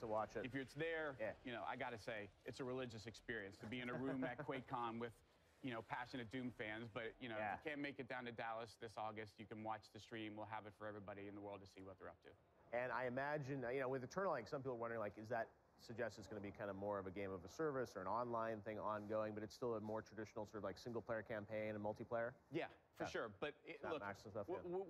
to watch it. If it's there, you know, I got to say, it's a religious experience to be in a room at QuakeCon with, you know, passionate Doom fans. But, you know, if you can't make it down to Dallas this August, you can watch the stream. We'll have it for everybody in the world to see what they're up to. And I imagine, you know, with Eternal, like, some people are wondering, like, is that suggests it's going to be kind of more of a game of a service or an online thing ongoing, but it's still a more traditional sort of like single-player campaign and multiplayer? Yeah, for sure. But look,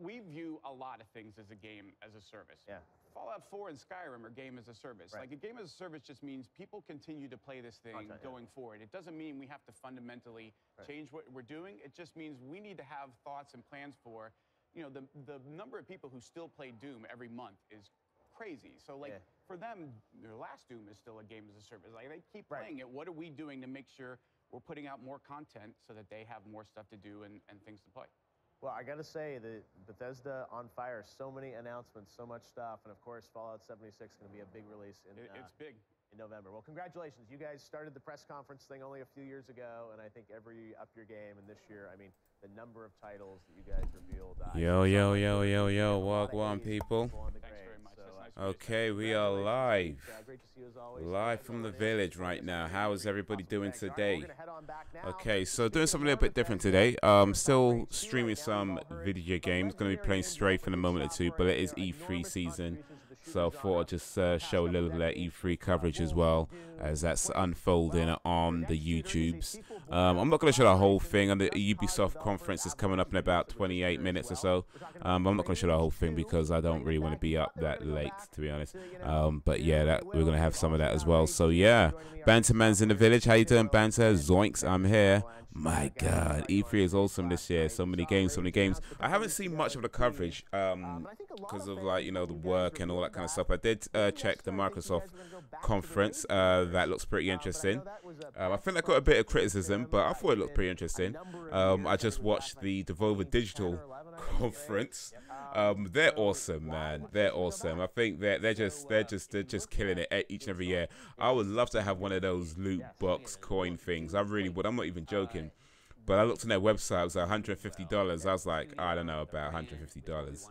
we view a lot of things as a game as a service. Yeah. Fallout 4 and Skyrim are game as a service. Like, a game as a service just means people continue to play this thing going forward. It doesn't mean we have to fundamentally change what we're doing. It just means we need to have thoughts and plans for, you know, the number of people who still play Doom every month is crazy. So, like, for them, their last Doom is still a game as a service. Like, they keep playing it. What are we doing to make sure we're putting out more content so that they have more stuff to do and things to play? Well, I got to say that Bethesda on fire, so many announcements, so much stuff, and of course, Fallout 76 is going to be a big release in it's big. In November. Well, congratulations. You guys started the press conference thing only a few years ago, and I think every up your game. And this year, I mean, the number of titles that you guys revealed. Yo, walk on, people. Okay, we are live. Live from the village right now. How is everybody doing today? Okay, so doing something a little bit different today. Still streaming some video games. Going to be playing Strafe in a moment or two, but it is E3 season. So I thought I'd just show a little bit of E3 coverage as well, as that's unfolding on the YouTubes. I'm not going to show the whole thing, and the Ubisoft conference is coming up in about 28 minutes or so. I'm not going to show the whole thing because I don't really want to be up that late, to be honest. But yeah, we're going to have some of that as well. So yeah, Banterman's in the village. How you doing, Banter? Zoinks, I'm here. My God, E3 is awesome this year. So many games, so many games. I haven't seen much of the coverage because of, like, you know, the work and all that kind of stuff. I did check the Microsoft conference. That looks pretty interesting. I think I got a bit of criticism, but I thought it looked pretty interesting. I just watched the Devolver Digital conference. They're awesome, man. They're awesome. I think they're just killing it each and every year. I would love to have one of those loot box coin things. I really would. I'm not even joking. But I looked on their website. It was $150. I was like, I don't know about $150.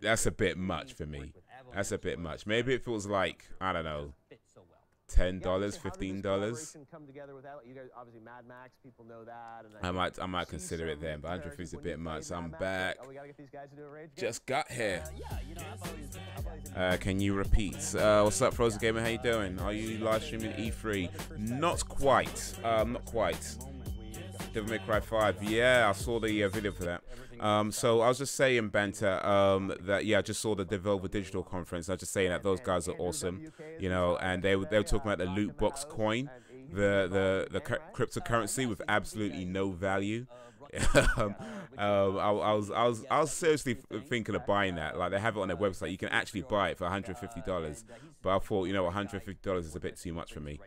That's a bit much for me. That's a bit much. Maybe if it was like, I don't know, $10, $15. I might consider it then, but 150 is a bit much. I'm back. Just got here. Can you repeat? What's up, Frozen Gamer? How you doing? Are you live streaming E3? Not quite. Not quite. Devil May Cry 5. Yeah, I saw the video for that. So I was just saying, Banter, that yeah, I just saw the Devolver Digital conference. I was just saying that those guys are awesome, you know, and they were talking about the loot box coin, the cryptocurrency with absolutely no value. I was seriously thinking of buying that. Like, they have it on their website. You can actually buy it for $150, but I thought, you know, $150 is a bit too much for me.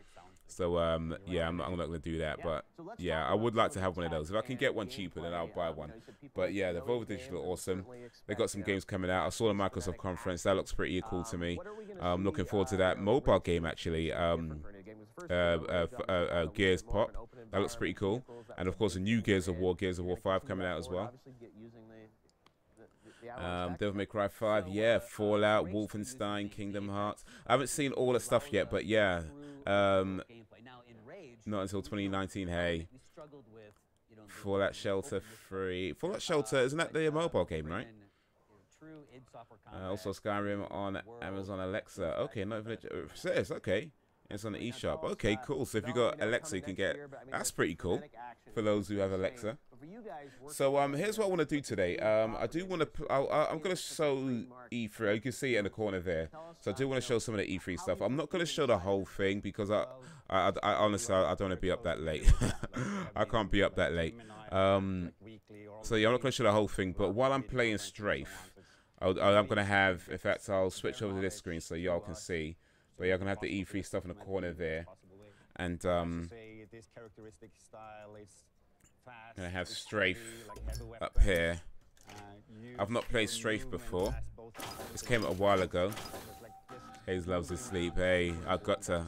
So yeah, I'm not going to do that, but yeah, I would like to have one of those. If I can get one cheaper, then I'll buy one. But yeah, the Devolver Digital are awesome. They got some games coming out. I saw the Microsoft conference. That looks pretty cool to me. I'm looking forward to that mobile game, actually. Gears Pop. That looks pretty cool. And of course, the new Gears of War 5 coming out as well. Devil May Cry 5, yeah, Fallout, Wolfenstein, Kingdom Hearts. I haven't seen all the stuff yet, but yeah, not until 2019. Hey, Fallout Shelter 3. Fallout Shelter, isn't that the mobile game, right? Also Skyrim on Amazon Alexa. Okay, not even it says, okay. It's on the eShop. Okay, cool. So if you got Alexa, you can get. That's pretty cool for those who have Alexa. So here's what I want to do today. I do want to. I'm gonna show E3. You can see it in the corner there. So I do want to show some of the E3 stuff. I'm not gonna show the whole thing because I honestly I don't want to be up that late. I can't be up that late. So yeah, I'm not gonna show the whole thing. But while I'm playing Strafe, I'm gonna have. In fact, I'll switch over to this screen so y'all can see. But yeah, I'm gonna have the E3 stuff in the corner there, and gonna have Strafe up here. I've not played Strafe before. This came out a while ago. Haze loves his sleep. Hey, I got to.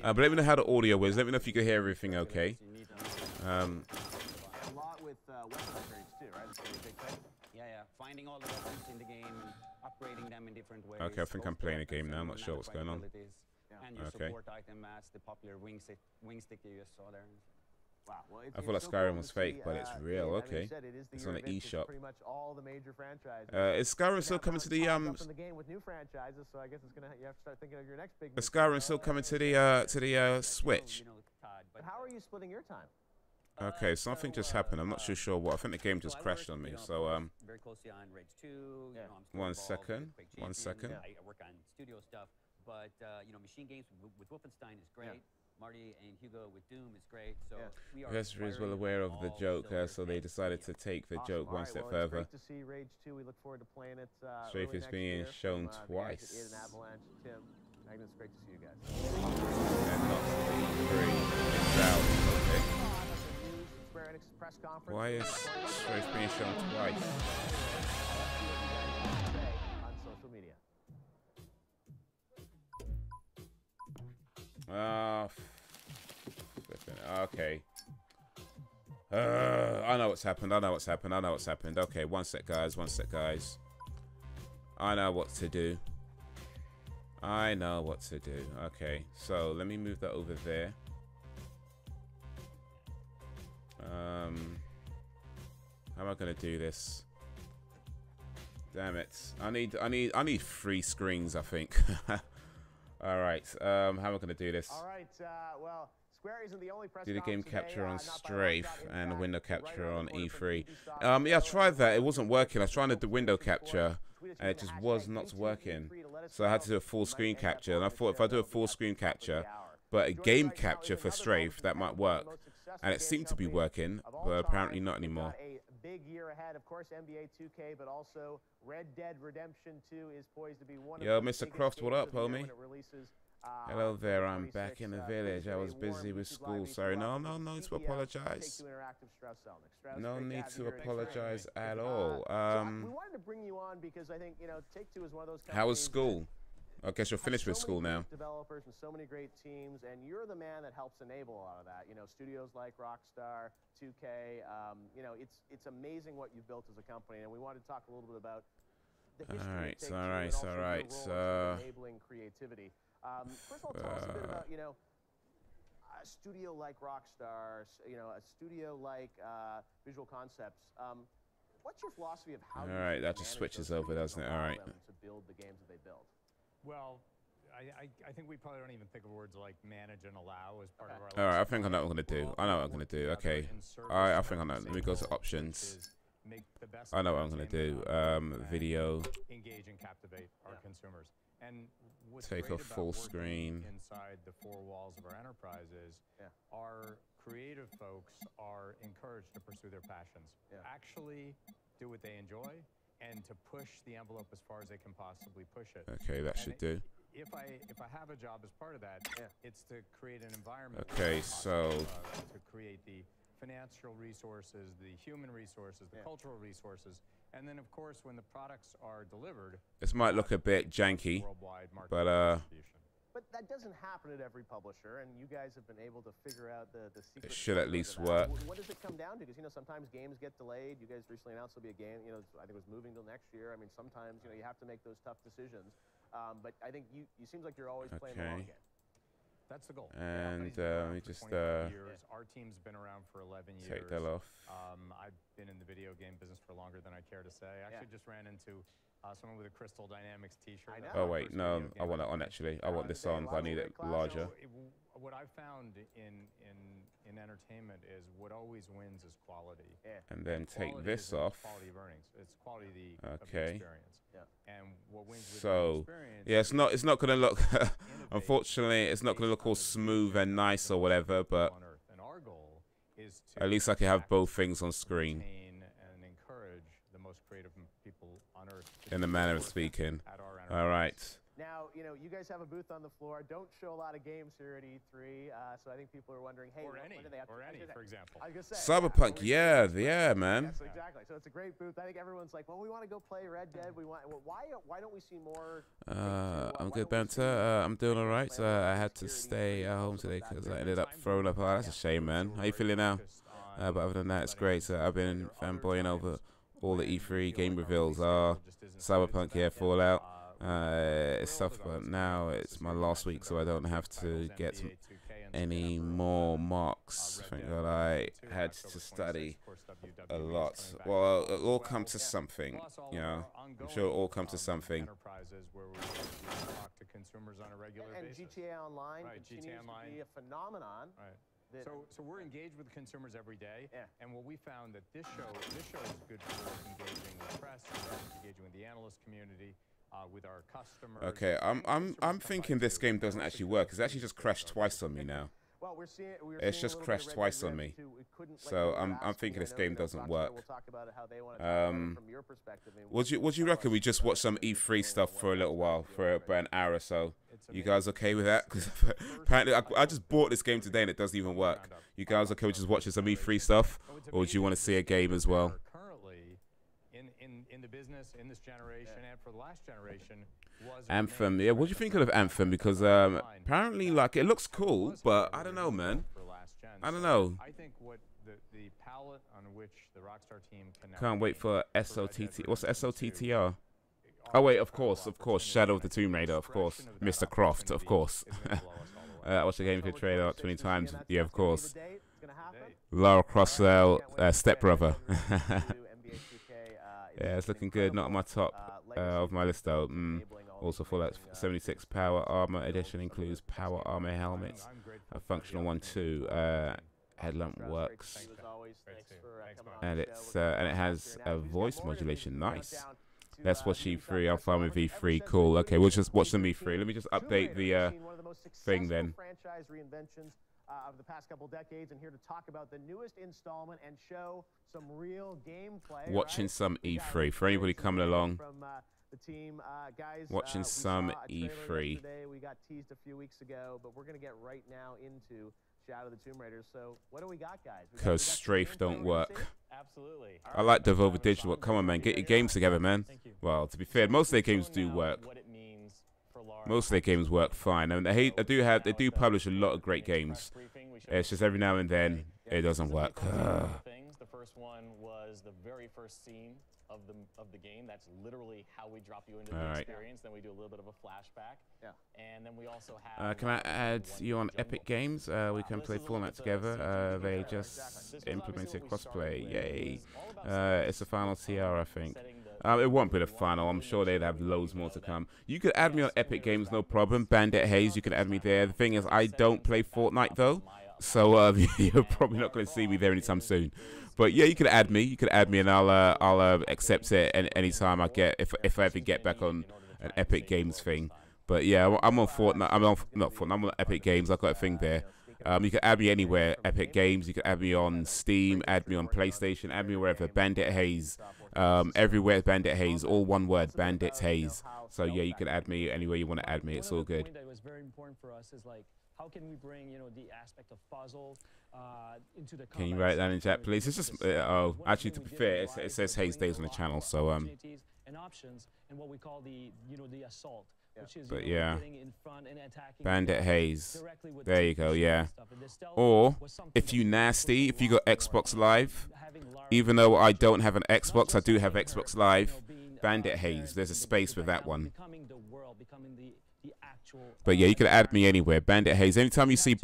But let me know how the audio is. Let me know if you can hear everything okay. Finding all the weapons in the game. different ways. Okay, I think I'm playing a game now. I'm not sure what's going on. And your support item mats, the popular wing stick you just saw there. Wow. Well, I thought that Skyrim was fake, but it's real. Okay, it's on the eShop. Pretty much all the major franchises. Is Skyrim still coming to the the game with new franchises, so I guess it's you have to start thinking of your next big. Is Skyrim still coming to the Switch? But how are you splitting your time? Okay, something just happened. I'm not too sure what. I think the game just crashed on me. So very closely on Rage 2. One second. I work on studio stuff, but machine games with Wolfenstein is great. Marty and Hugo with Doom is great. So Investor is well aware of the joke, so they decided to take the joke one step further. It's great to see Rage 2. We look forward to playing it. Strafe is being shown twice. Tim, Magnus, great to see you guys. And not okay. Why is Strafe being shown twice? On social media. Okay. I know what's happened. Okay, one sec, guys. I know what to do. Okay, so let me move that over there. How am I gonna do this? Damn it! I need 3 screens, I think. All right. How am I gonna do this? All right. Well, Square isn't the only press do the game capture on Strafe and window capture on E3. Yeah, I tried that. It wasn't working. I was trying to do window capture, and it just was not working. So I had to do a full screen capture. And I thought if I do a full screen capture, but a game capture for Strafe, that might work. And it seemed to be working, but apparently not anymore. Big year ahead, of course, NBA 2K, but also Red Dead Redemption 2 is poised to be one Yo, of the Mr. Croft, what up, homie? Hello there, I'm back in the village. I was busy with school. Sorry, no need to apologize. No need to apologize at all. We wanted to bring you on because I think, Take-Two is one of those companies. How was school? I guess you're finished with school now. Developers and so many great teams, and you're the man that helps enable a lot of that. Studios like Rockstar, 2K. It's amazing what you've built as a company, and we wanted to talk a little bit about the history of Take-Two and also your role in enabling creativity. First of all, tell us a bit about a studio like Rockstar, a studio like Visual Concepts. What's your philosophy of how? All right, that just switches over, doesn't it? All right. To build the games that they build. Well, I think we probably don't even think of words like manage and allow as part of our. All right, I think I know what I'm gonna do. Okay. All right, I think I know. Let me go to options. I know what I'm gonna do. Video. Engage and captivate our consumers. And what's take a full screen inside the 4 walls of our enterprises. Our creative folks are encouraged to pursue their passions. Actually, do what they enjoy. And to push the envelope as far as they can possibly push it. Okay, that should do. If I have a job as part of that, it's to create an environment. Okay, so to create the financial resources, the human resources, the cultural resources, and then of course when the products are delivered. This might look a bit janky, but But that doesn't happen at every publisher, and you guys have been able to figure out the secret. It should at least work. What does it come down to? Because sometimes games get delayed. You guys recently announced there'll be a game. I think it was moving till next year. I mean, sometimes you have to make those tough decisions. But I think you seems like you're always playing the long game. That's the goal. And let me just our team's been around for 11 years. Take that off. I've been in the video game business for longer than I care to say. I actually just ran into someone with a Crystal Dynamics t-shirt. Oh wait, no, I want it on actually. I want this on, but I need it larger. What I've found in entertainment is what always wins is quality. And then take this off. Quality of earnings. It's quality of the experience. And what wins with the experience. It's not gonna look. Unfortunately, it's not gonna look all smooth and nice or whatever. But and our goal is to at least I can have both things on screen. And encourage the most creative people on earth. In the manner of speaking. All right. Now, you guys have a booth on the floor. Don't show a lot of games here at E3, so I think people are wondering, hey, or any, for example. I was gonna say, Cyberpunk, yeah, man. Yes, exactly. So it's a great booth. I think everyone's like, well, we want to go play Red Dead. Why don't we see more? I'm good, Banter. I'm doing all right. I had to stay at home today because I ended up throwing up. Oh, that's a shame, man. How you feeling now? But other than that, it's great. I've been fanboying over all the E3 game reveals. Cyberpunk, yeah, Fallout. stuff, but now it's my last week, so I don't have to get any more marks. Thank God I had to study a lot. Well, it'll all come to something, you know. I'm sure it'll all come to something. And GTA Online continues to be a phenomenon. So we're engaged with consumers every day, and what we found that this show is good for engaging with press, engaging with the analyst community, with our customers. Okay, I'm thinking this game doesn't actually work. It's actually just crashed twice on me now. Well, it's just crashed twice on me. So I'm thinking this game doesn't work. What do you reckon? We just watch some E3 stuff for a little while, for about an hour or so. You guys okay with that? Because apparently I just bought this game today and it doesn't even work. You guys okay with just watching some E3 stuff, or do you want to see a game as well? Currently, in the business, in this generation, and for the last generation, Anthem, yeah. What do you think of Anthem? Because apparently, like, it looks cool, but I don't know, man. I don't know. I think what the palette on which the Rockstar team can now can't wait for SOTT. What's SOTTR? Oh wait, of course, Shadow of the Tomb Raider, of course, Mr. Croft, of course. I watched the game for trailer 20 times. Yeah, of course. Lara Croft, stepbrother. Yeah, it's looking good. Not on my top of my list though. Also for that 76 Power Armor Edition includes Power Armor helmets, a functional one too. Headlamp works, and it has a voice modulation. Nice. Let's watch E3. I'm fine with E3. Cool. Okay, we'll just watch some E3. Let me just update the thing then. Franchise reinventions of the past couple decades, and here to talk about the newest installment and show some real gameplay. Watching some E3 for anybody coming along. From the team, guys. Watching some E3. We got teased a few weeks ago, but we're gonna get right now into Shadow of the Tomb Raiders. So what do we got, guys? Because Strafe don't work. Absolutely. I like Devolver Digital. Come on, man. Get your games together, man. Well, to be fair, most of their games do work. Most of their games work fine. I mean, they do publish a lot of great games. It's just every now and then it doesn't work. The first one was the very first scene of the game. That's literally how we drop you into the experience. Then we do a little bit of a flashback. Yeah. And then we also have. Can I add you on Epic Games? We can play format together. They just implemented crossplay. Yay! It's the final TR, I think. It won't be the final. I'm sure they'd have loads more to come. You could add me on Epic Games, no problem. Bandit Haze, you can add me there. The thing is, I don't play Fortnite though, so you're probably not going to see me there anytime soon. But yeah, you could add me. You could add me, and I'll accept it anytime I get if I ever get back on an Epic Games thing. But yeah, I'm on Fortnite. I'm on Epic Games. I've got a thing there. You can add me anywhere. Epic Games. You can add me on Steam. Add me on PlayStation. Add me wherever. Bandit Haze. Everywhere Bandit Haze. All one word. Bandit Haze. So yeah, you can add me anywhere you want to add me. It's all good. That was very important for us is like, how can we bring, you know, the aspect of puzzle into the. Can you write that in chat, please? It's just oh, actually, to be fair, it says Haze Days on the channel, so and options and what we call the assault. Which is, but yeah, in front and Bandit Haze. There you go, yeah. Or if you nasty, if you got Xbox Live, even though I don't have an Xbox, I do have Xbox Live. Bandit Haze. There's a space with that one. But yeah, you can add me anywhere. Bandit Haze. Anytime you see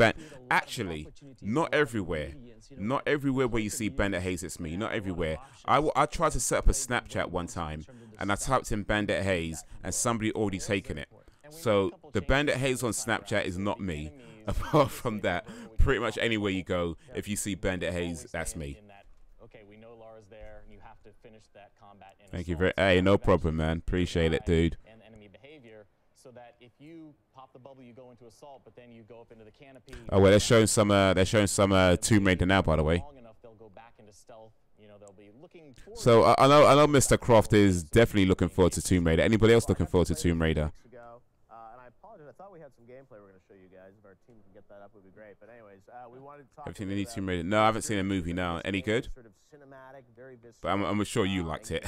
actually, not everywhere. Not everywhere where you see Bandit Haze, it's me. Not everywhere. I tried to set up a Snapchat one time, and I typed in Bandit Haze, and somebody already taken it. So the Bandit Haze on Snapchat is not me. Apart from that, pretty much anywhere you go, if you see Bandit Haze, that's me. Okay, we know Lara's there, and you have to finish that combat. Thank you very. Hey, no problem, man. Appreciate it, dude. And enemy behavior, so that if you pop the bubble, you go into assault, but then you go up into the canopy. Oh well, they're showing some Tomb Raider now, by the way. So I know Mr. Croft is definitely looking forward to Tomb Raider. Anybody else looking forward to Tomb Raider? And I apologize. I thought we had some gameplay we're going to show you guys. If our team can get that up, it would be great. But anyways, we wanted to talk. Have you seen the new Tomb Raider? No, I haven't seen a movie. No, any good? Sort of cinematic, very visceral. But I'm sure you liked it.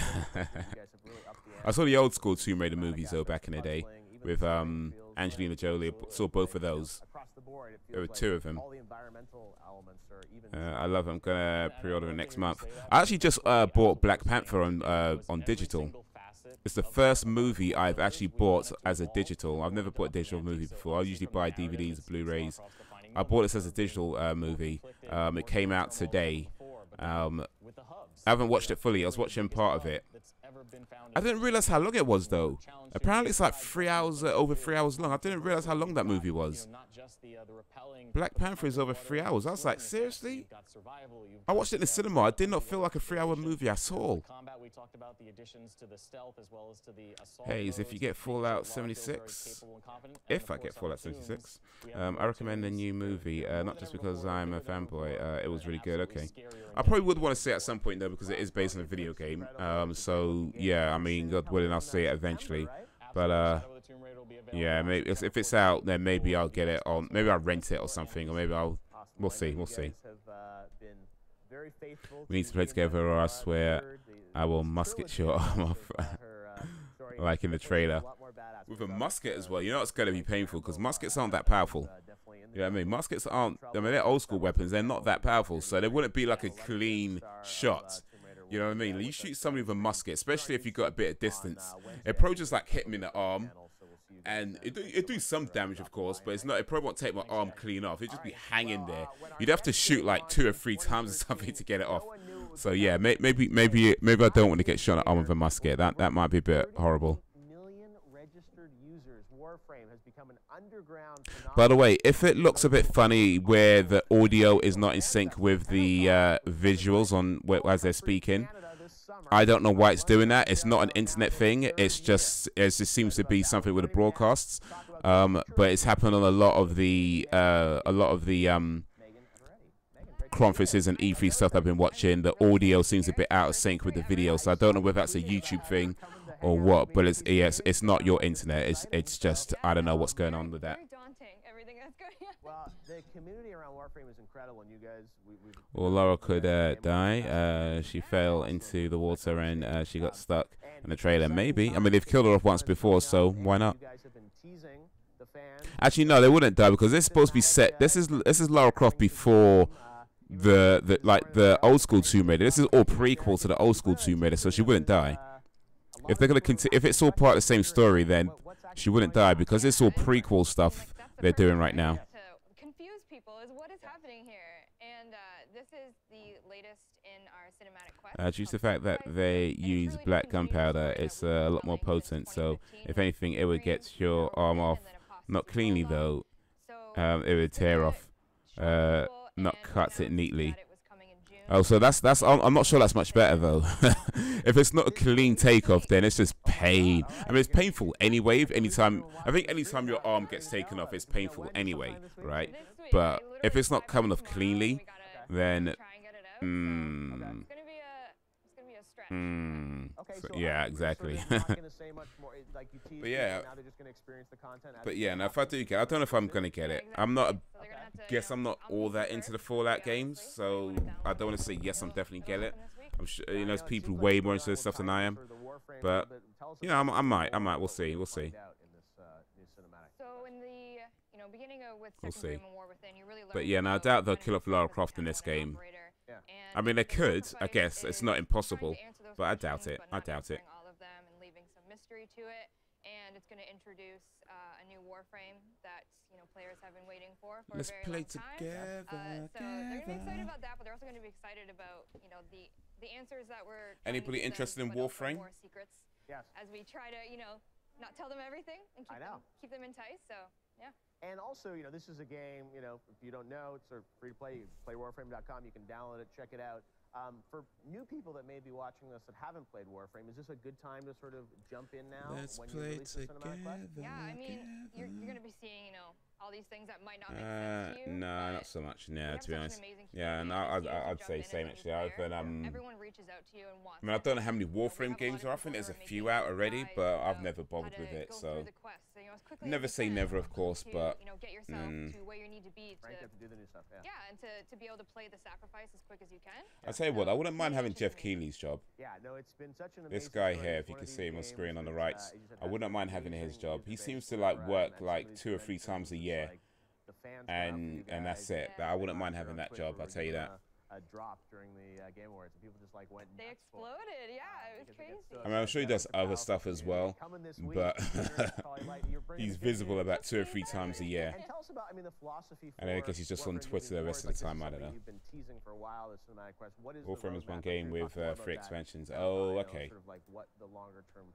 I saw the old school Tomb Raider movies though back in the day with Angelina Jolie. I saw both of those. There were two of them. I love it. I'm gonna pre-order it next month. I actually just bought Black Panther on digital. it's the first movie I've actually bought as a digital. I've never bought a digital movie before. I usually buy DVDs, Blu-rays. I bought this as a digital movie. It came out today. I haven't watched it fully. I was watching part of it. I didn't realize how long it was, though. Apparently, it's like 3 hours, over 3 hours long. I didn't realize how long that movie was. Black Panther is over 3 hours. I was like, seriously? I watched it in the cinema. It did not feel like a 3-hour movie at all. Haze, if you get Fallout 76, if I get Fallout 76, I recommend the new movie. Not just because I'm a fanboy. It was really good. Okay. I probably would want to see it at some point, though, because it is based on a video game. So, yeah, I mean, God willing, I'll see it eventually. But, yeah, maybe if it's out, then maybe I'll get it on. Maybe I'll rent it or something, or maybe I'll. We'll see. We'll see. We need to play together, or I swear I will musket your arm off, like in the trailer. With a musket as well. You know it's going to be painful because muskets aren't that powerful. You know what I mean? Muskets aren't. I mean, they're old school weapons. They're not that powerful, so they wouldn't be like a clean shot. You know what I mean? You shoot somebody with a musket, especially if you got a bit of distance. It probably just like hit me in the arm, and it do some damage, of course, but it's not. It probably won't take my arm clean off. It'd just be hanging there. You'd have to shoot like 2 or 3 times or something to get it off. So yeah, maybe I don't want to get shot in the arm with a musket. That might be a bit horrible. By the way, if it looks a bit funny where the audio is not in sync with the visuals on as they're speaking, I don't know why it's doing that. It's not an internet thing. It just seems to be something with the broadcasts. But it's happened on a lot of the conferences and E3 stuff I've been watching. The audio seems a bit out of sync with the video, so I don't know whether that's a YouTube thing or what. But it's not your internet. It's just I don't know what's going on with that. Well, the community around Warframe is incredible, and you guys, Well, Laura could die. She fell into the water and she got stuck in the trailer. Maybe. I mean, they've killed her off once before, so why not? Actually, no, they wouldn't die because it's supposed to be set. This is Lara Croft before the old school Tomb Raider. This is all prequel to the old school Tomb Raider, so she wouldn't die. If they're gonna continue, if it's all part of the same story, then she wouldn't die because it's all prequel stuff they're doing right now. To confuse people is what is happening here, and this is the latest in our cinematic quest. Due to the fact that they use black gunpowder, it's a lot more potent. So if anything, it would get your arm off, not cleanly though. It would tear off, not cut it neatly. Oh, so that's. I'm not sure that's much better though. If it's not a clean takeoff, then it's just pain. I mean, it's painful anyway. I think anytime your arm gets taken off, it's painful anyway, right? But if it's not coming off cleanly, then so, yeah, exactly. But yeah, no, if I do get, I don't know if I'm gonna get it. I'm not. Guess I'm not all that into the Fallout games, so I don't want to say yes. I'm definitely get it. I'm sure there's people way more into this stuff than I am, but I might. We'll see. We'll see. So in the beginning with we'll see. War Within, you really but yeah, no, I doubt they'll kill off Lara Croft in this game. I mean, they could. I guess it's not impossible, but I doubt it. I doubt it. All of them and leaving some mystery to it, and it's going to introduce a new Warframe that players have been waiting for a Let's very play long time. together. So they're going to be excited about that, but they're also going to be excited about the answers that we're. Anybody interested in Warframe? More secrets. Yes. As we try to not tell them everything and keep them enticed. So yeah. And also, this is a game, if you don't know, it's sort of free to play. You play warframe.com, you can download it, check it out. For new people that may be watching this that haven't played Warframe, is this a good time to sort of jump in now? Let's when play you release the cinematic quest? Yeah, I mean, you're going to be seeing, all these things that might not make sense to you. No, not so much. No, to be honest. Yeah, and I'd say same actually. Everyone reaches out to you and wants. I mean, I don't know how many Warframe games there are. I think there's a few out already, but I've never bothered with it. So never say never, of course, but get yourself to where you need to be to do the new stuff. Yeah. Yeah, and to be able to play the sacrifice as quick as you can. I'll tell you what, I wouldn't mind having Jeff Keighley's job. Yeah, no, it's been such an this guy here, if you can see him on screen on the right, I wouldn't mind having his job. He seems to work 2 or 3 times a year, and that's it. But I wouldn't mind having that job. I'll tell you that. dropped during the Game Awards, and people just like went. They exploded, yeah, it was crazy. I mean, I'm sure he does other stuff as well, but he's visible about 2 or 3 times a year. And tell us about, I mean, the philosophy. And I guess he's just on Twitter the rest of the time. I don't know. You've been teasing for a while. This cinematic quest. What is Warframe is one game with 3 expansions. And, oh, okay. Sort of like what the longer term,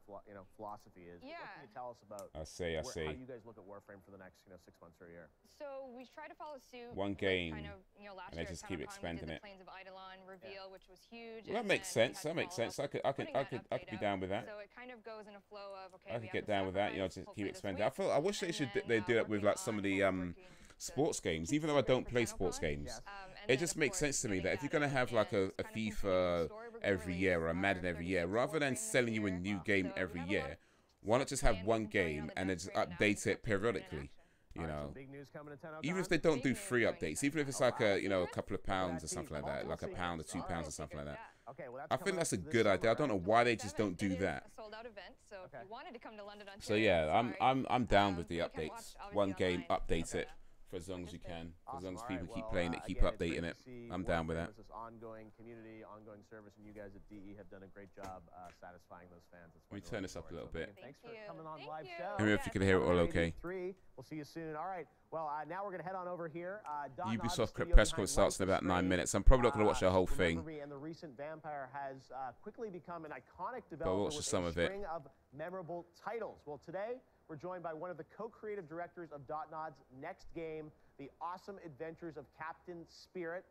philosophy is. Yeah. What can you tell us about? I see. How you guys look at Warframe for the next, 6 months or a year? So we try to follow suit. One game, kind of, last and they year just keep expanding it. Plains of Eidolon reveal, which was huge. Well, that makes sense. That makes sense. I could be down with that. So it kind of goes in a flow of okay. I could get down with that. Just keep expanding. I wish they do that with like some of the sports games. Even though I don't play sports games, it just makes sense to me that if you're gonna have like a FIFA every year or a Madden every year, rather than selling you a new game every year, why not just have one game and then just update it periodically? Even if they don't do free updates, even if it's like a couple of pounds or something like that, like £1 or £2 or something like that. I think that's a good idea. I don't know why they just don't do that. So yeah, I'm down with the updates. One game, update it for as long as you can. For as long as people keep playing it, keep updating it. I'm down with that. This ongoing community, ongoing service, and you guys at DE have done a great job satisfying those fans. Let me turn this up a little bit. Thanks for coming on live show. Let me know if you can hear it all okay. We'll see you soon. All right. Well, now we're going to head on over here. Ubisoft press conference starts in about 9 minutes. I'm probably not going to watch the whole thing. And the recent Vampire has quickly become an iconic developer but watch with some a of it. string of memorable titles. Well, today we're joined by one of the co-creative directors of Dotnod's next game, The Awesome Adventures of Captain Spirit.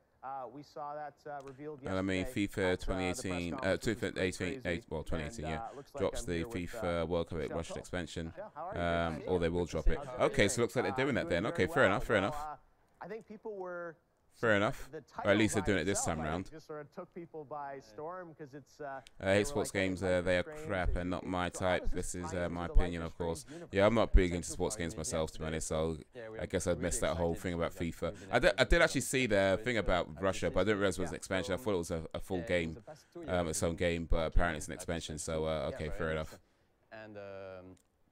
We saw that revealed yesterday. I mean, FIFA 2018, 2018, yeah, drops the FIFA World Cup Russia expansion, or they will drop it. Okay, so it looks like they're doing that then. Okay, fair enough, fair enough. I think people were... Fair enough. Or at least they're doing it this time around. Just sort of took people by storm because it's. I hate sports games. They are crap and not my type. This is my opinion, of course. Yeah, I'm not big into sports games myself, to be honest. So I guess I'd missed that whole thing about FIFA. I did actually see the thing about Russia, but I didn't realize it was an expansion. I thought it was a full game, its own game, but apparently it's an expansion. So okay, fair enough.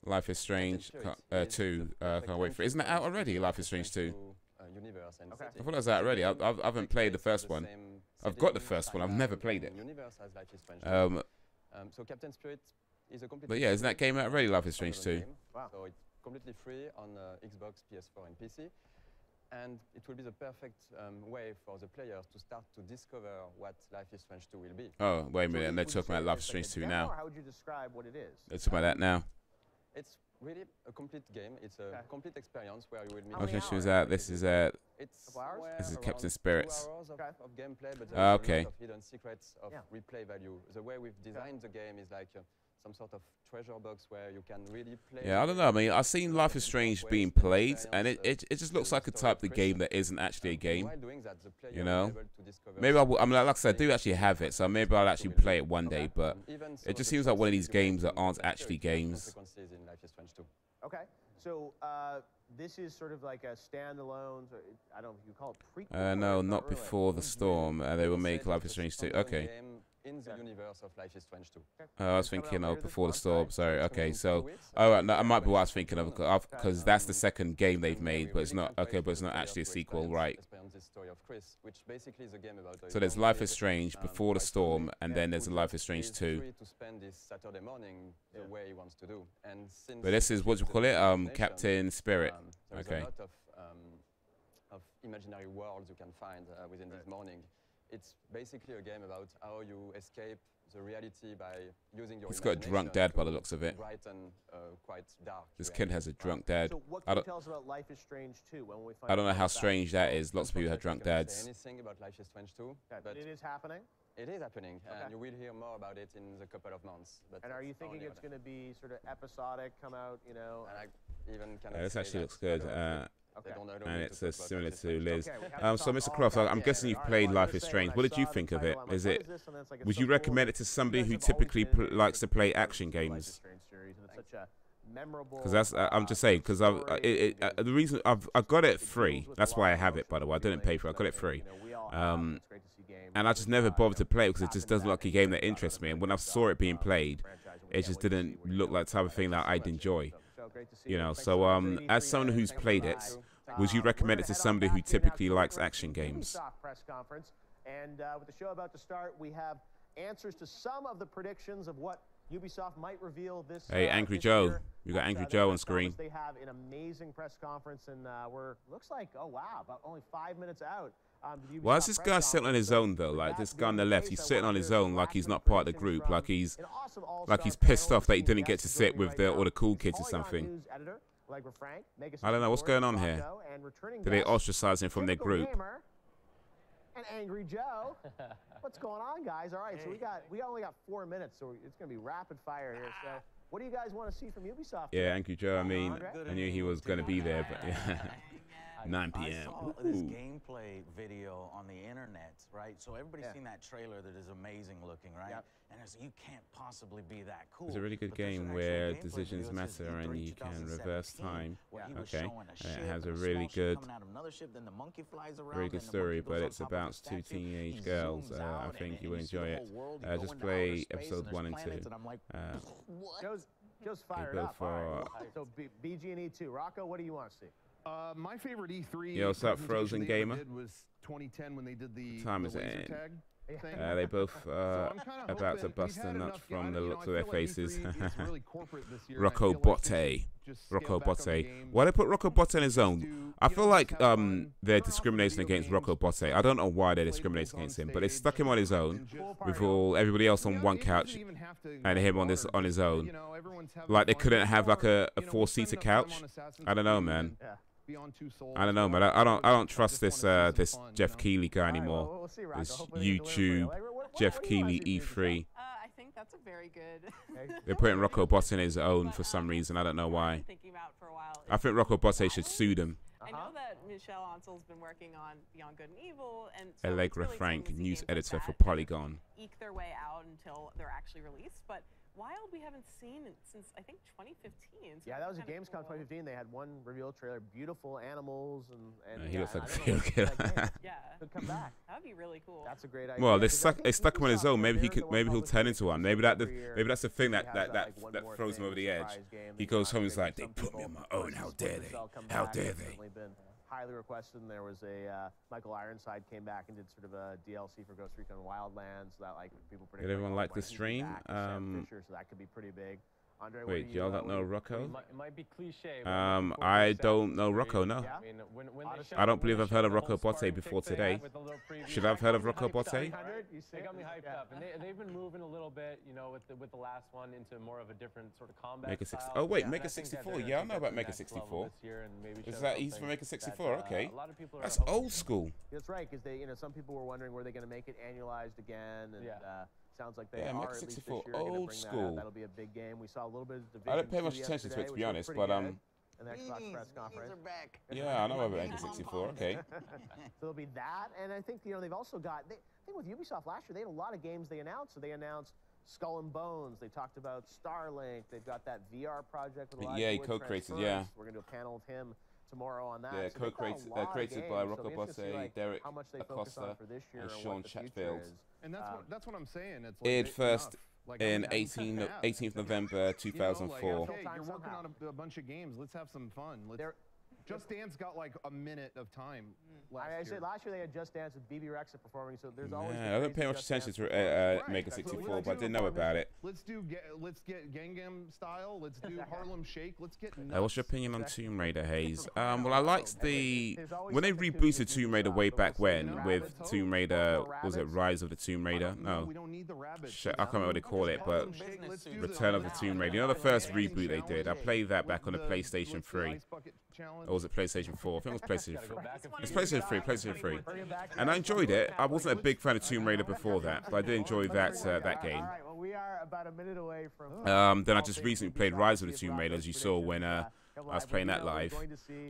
Life is Strange 2. Can't wait for it. Isn't that out already? Life is Strange 2. Universe and I thought that was out already. I haven't played the first one. I've got the first one. I've never played it. So Captain Spirit is a completely. But yeah, isn't that game out already? Life is Strange 2. Wow. So it's completely free on Xbox, PS4, and PC, and it will be the perfect way for the players to start to discover what Life is Strange 2 will be. Oh, wait a minute. And they're talking about Life is Strange 2 now. How would you describe what it is? They're talking about that now. It's really a complete game. It's a complete experience where you will meet. Okay, she was out. This is this is Captain Spirits. 2 hours of gameplay, but there's a lot of hidden secrets of replay value. The way we've designed the game is like some sort of treasure box where you can really play. Yeah, I don't know. I mean, I've seen Life is Strange being played, and it just looks like a type of game that isn't actually a game. You know, maybe I mean, like I said, I do actually have it, so maybe I'll actually play it one day. But it just seems like one of these games that aren't actually games. Okay, so this is sort of like a standalone. So I don't know if you call it prequel. No, not Before the Storm. They will make Life is Strange 2. Okay. In the universe of Life is Strange 2. I was thinking of Before the Storm. Sorry. Okay, so no, I might be what I was thinking of because that's the second game they've made, but it's not. Okay, but it's not actually a sequel, right? So there's Life is Strange, Before the Storm, and then there's a Life is Strange 2. But this is what you call it, Captain Spirit. Okay. A lot of imaginary worlds you can find within this morning. It's basically a game about how you escape the reality by using your. He's got a drunk dad by the looks of it. Bright and quite dark. This kid has a drunk dad. So what can you tell us about Life is Strange 2? When we find I don't know how strange that is. Lots of people have drunk dads. Anything about Life is Strange 2? But it is happening. It is happening, and you will hear more about it in the couple of months. And are you thinking it's going to be sort of episodic, come out, you know? And I even this actually looks good. And it's similar to Liz. Okay, so, Mr. Croft, I'm guessing you've played Life is Strange. What did you think of it? Would you recommend it to somebody who typically likes to play action games? Because that's I'm just saying because the reason I've got it free. That's why I have it. By the way, I didn't pay for it. I got it free. And I just never bothered to play it because it just doesn't look like a game that interests me. And when I saw it being played, it just didn't look like the type of thing that I'd enjoy. You know, so as someone who's played it, would you recommend it to somebody who typically likes action games? And with the show about to start, we have answers to some of the predictions of what Ubisoft might reveal this. Hey, Angry Joe. You got Angry Joe on screen. They have an amazing press conference, and looks like, oh wow, about only 5 minutes out. Why is this guy sitting on his own though? Like this guy on the left, he's sitting on his own, like he's not part of the group, like he's pissed off that he didn't get to sit with all the cool kids or something. I don't know what's going on here. Did they ostracize him from their group? And Angry Joe. What's going on, guys? All right, so we only got 4 minutes, so it's gonna be rapid fire here. So what do you guys want to see from Ubisoft? Yeah, Angry Joe. I mean, I knew he was gonna be there, but yeah. 9 p.m. I saw this gameplay video on the internet, right? So everybody's seen that trailer that is amazing looking, right? Yep. And it's, you can't possibly be that cool. It's a really good game where decisions matter and you can reverse time. Okay, and it has a really good story, but it's about two teenage girls. I think you will enjoy it. Just play episode 1 and 2. Joe's fired up. So BG&E 2. Rocco, what do you want to see? My favorite E3 Yo, what's up, Frozen Gamer? was 2010 when they did the time is laser tag thing. They both about to bust their nuts from the looks of their faces. Rocco Botte. Rocco Botte. Why they put Rocco Botte on his own? I feel like they're discriminating against Rocco Botte. I don't know why they're discriminating against him, but they stuck him on his own with everybody else on one couch and him on his own. Like they couldn't have like a 4-seater couch. I don't know, man. I don't know, man. I don't trust this Jeff Keighley guy anymore. This YouTube Jeff Keighley E3. I think that's a very good. They're putting Rocco Botte in his own for some reason. I don't know why. I think Rocco Botte should sue them. I know that Michelle Ansel's been working on Beyond Good and Evil, and so Allegra really Frank, cool news editor for that Polygon. Eke their way out until they're actually released, but Wild we haven't seen it since I think 2015. So yeah, that was at Gamescom 2015. They had one reveal trailer, beautiful animals, and he looks like a serial killer. Yeah, could come back. That would be really cool. That's a great idea. Well, they stuck him on his own. Maybe he'll turn into one. Maybe that's the thing that throws him over the edge. He goes home, he's like, they put me on my own. How dare they? How dare they? Highly requested, and there was a Michael Ironside came back and did sort of a DLC for Ghost Recon Wildlands that like people predict. Did everyone like the stream? Fisher, so that could be pretty big. Andre, wait, y'all don't know Rocco? It might be cliche. I don't know Rocco, no. I mean, I don't believe I've heard of Rocco Botte before today. Should I have heard of Rocco Botte? They got me hyped up, and they've been moving a little bit, you know, with the last one into more of a different sort of combat. Maker 60. Oh wait, Maker 64. Yeah, I know about Maker 64. Is that he's from Maker 64? Okay, that's old school. That's right, because some people were wondering were they going to make it annualized again, and sounds like they are. Maker 64, old school. That'll be a big game. We saw a little bit of Division. I didn't pay much attention to it, to be honest, but an Xbox press conference. Yeah, I know about Maker 64. Okay. So there'll be that, and I think they've also got. I think with Ubisoft last year, they had a lot of games they announced. So they announced Skull and Bones. They talked about Starlink. They've got that VR project with yeah, co-created. Yeah. We're gonna do a panel with him tomorrow on that. Yeah, so co-created by Rocco Botte, Derek Acosta, and Sean Chatfield. And that's what I'm saying. It's aired first in 18th November 2004. You're working on a bunch of games. Let's have some fun. Just Dance got like a minute of time last year. I said last year they had Just Dance with BB Rexa performing, so there's always. I don't pay much attention to Maker 64, but I didn't know about it. Let's get Gangnam Style. Let's do Harlem Shake. Let's get. What's your opinion on Tomb Raider, Haze? Well, I liked when they rebooted Tomb Raider way back when with Tomb Raider. Was it Rise of the Tomb Raider? No. We don't need the rabbit. I can't remember what they call it, but Return of the Tomb Raider. You know the first reboot they did. I played that back on the PlayStation 3. Or was it PlayStation 4? I think it was PlayStation 3. It's PlayStation 3. And I enjoyed it. I wasn't a big fan of Tomb Raider before that, but I did enjoy that game. All right, well, we are about a minute away from. Then I just recently played Rise of the Tomb Raider, as you saw when I was playing that live.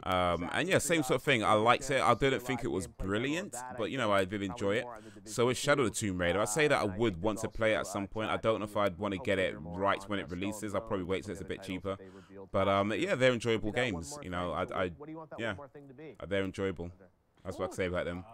And yeah, same sort of thing. I liked it. I didn't think it was brilliant, but I did enjoy it. So it's Shadow of the Tomb Raider. I'd say that I would want to play it at some point. I don't know if I'd want to get it right when it releases. I'll probably wait till it's a bit cheaper. But yeah, they're enjoyable games. Yeah, they're enjoyable. That's what I say about them.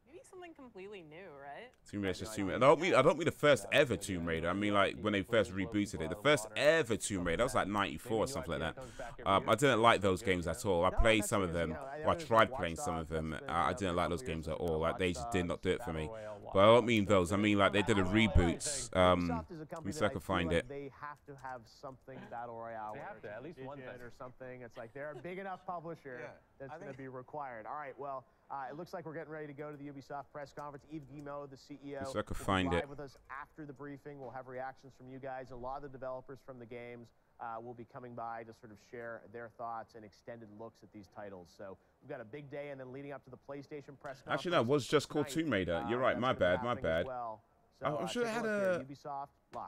Maybe something completely new, right? Tomb Raider's just Tomb Raider. I don't mean the first ever Tomb Raider. I mean like when they first rebooted it. The first ever Tomb Raider, that was like 94 or something like that. I didn't like those games at all. I played some of them. Or I tried playing some of them. I didn't like those games at all. Like they just did not do it for me. But I don't mean those. I mean like they did a reboot. Let me see if I can find it. They have to have something battle royale. They have to, at least one thing. Or something. It's like they're a big enough publisher that's going to be required. All right, well, it looks like we're getting ready to go to the Ubisoft press conference. EVGA, the CEO, so I could will find be it. live with us after the briefing. We'll have reactions from you guys. A lot of the developers from the games will be coming by to sort of share their thoughts and extended looks at these titles. So we've got a big day, and then leading up to the PlayStation press conference. Actually, that was just called Tomb Raider. You're right. My bad. My bad. Well. So, I'm sure it had a Ubisoft Live.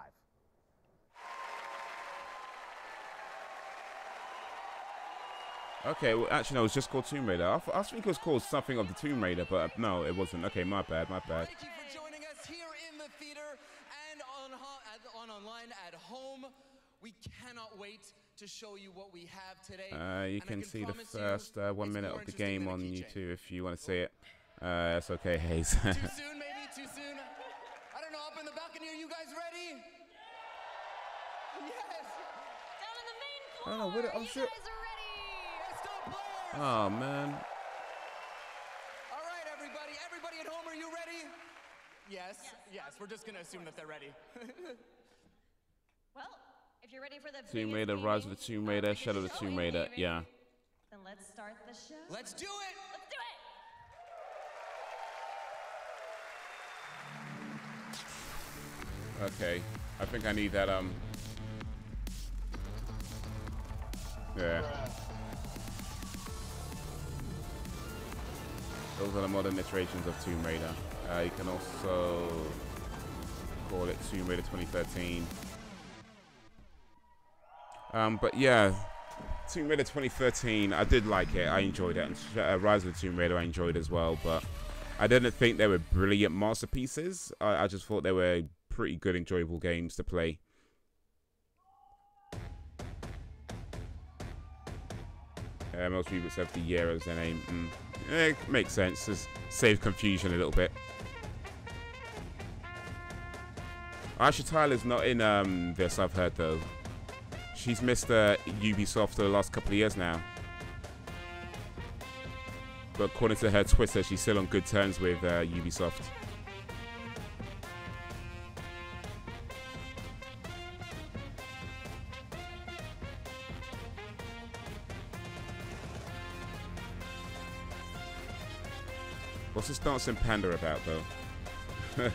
Okay, well, actually, no, it was just called Tomb Raider. I think it was called something of the Tomb Raider, but no, it wasn't. Okay, my bad, my bad. Thank you for joining us here in the theater and online at home. We cannot wait to show you what we have today. You can see the first 1 minute of the game on YouTube if you want to see it. That's okay, Haze. Too soon, maybe? Too soon? I don't know. Up in the balcony, are you guys ready? Yes. Down in the main floor. I don't know. What, I'm sure. Guys are ready. Oh, man. All right, everybody. Everybody at home, are you ready? Yes. Yes. We're just going to assume that they're ready. Well, if you're ready for the Tomb Raider, Rise of the Tomb Raider, Shadow of the Tomb Raider, yeah. Then let's start the show. Let's do it. Let's do it. Okay. I think I need that, yeah. Those are the modern iterations of Tomb Raider. You can also call it Tomb Raider 2013. But yeah, Tomb Raider 2013, I did like it. I enjoyed it. And Rise of the Tomb Raider I enjoyed as well. But I didn't think they were brilliant masterpieces. I just thought they were pretty good, enjoyable games to play. Most reboots have the year as their name. It makes sense. Just save confusion a little bit. Actually, Tyler's not in this, I've heard, though. She's missed Ubisoft for the last couple of years now. But according to her Twitter, she's still on good terms with Ubisoft. What's this Dancing Panda about, though?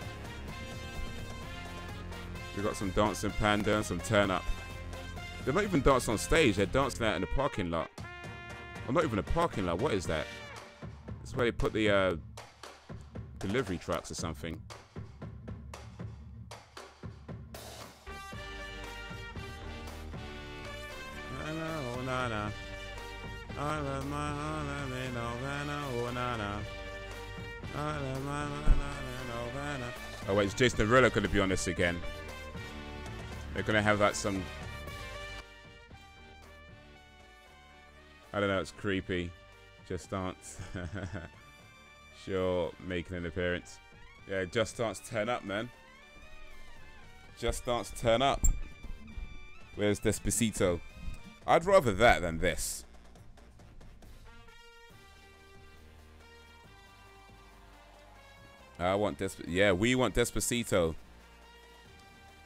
We got some Dancing Panda and some Turn Up. They're not even dancing on stage. They're dancing out in the parking lot. Well, not even a parking lot. What is that? It's where they put the delivery trucks or something. Oh wait, is Jason Derulo going to be on this again? They're going to have that some... I don't know, it's creepy. Just Dance. Sure, making an appearance. Yeah, Just Dance turn up, man. Just Dance turn up. Where's Despacito? I'd rather that than this. I want yeah, we want Despacito.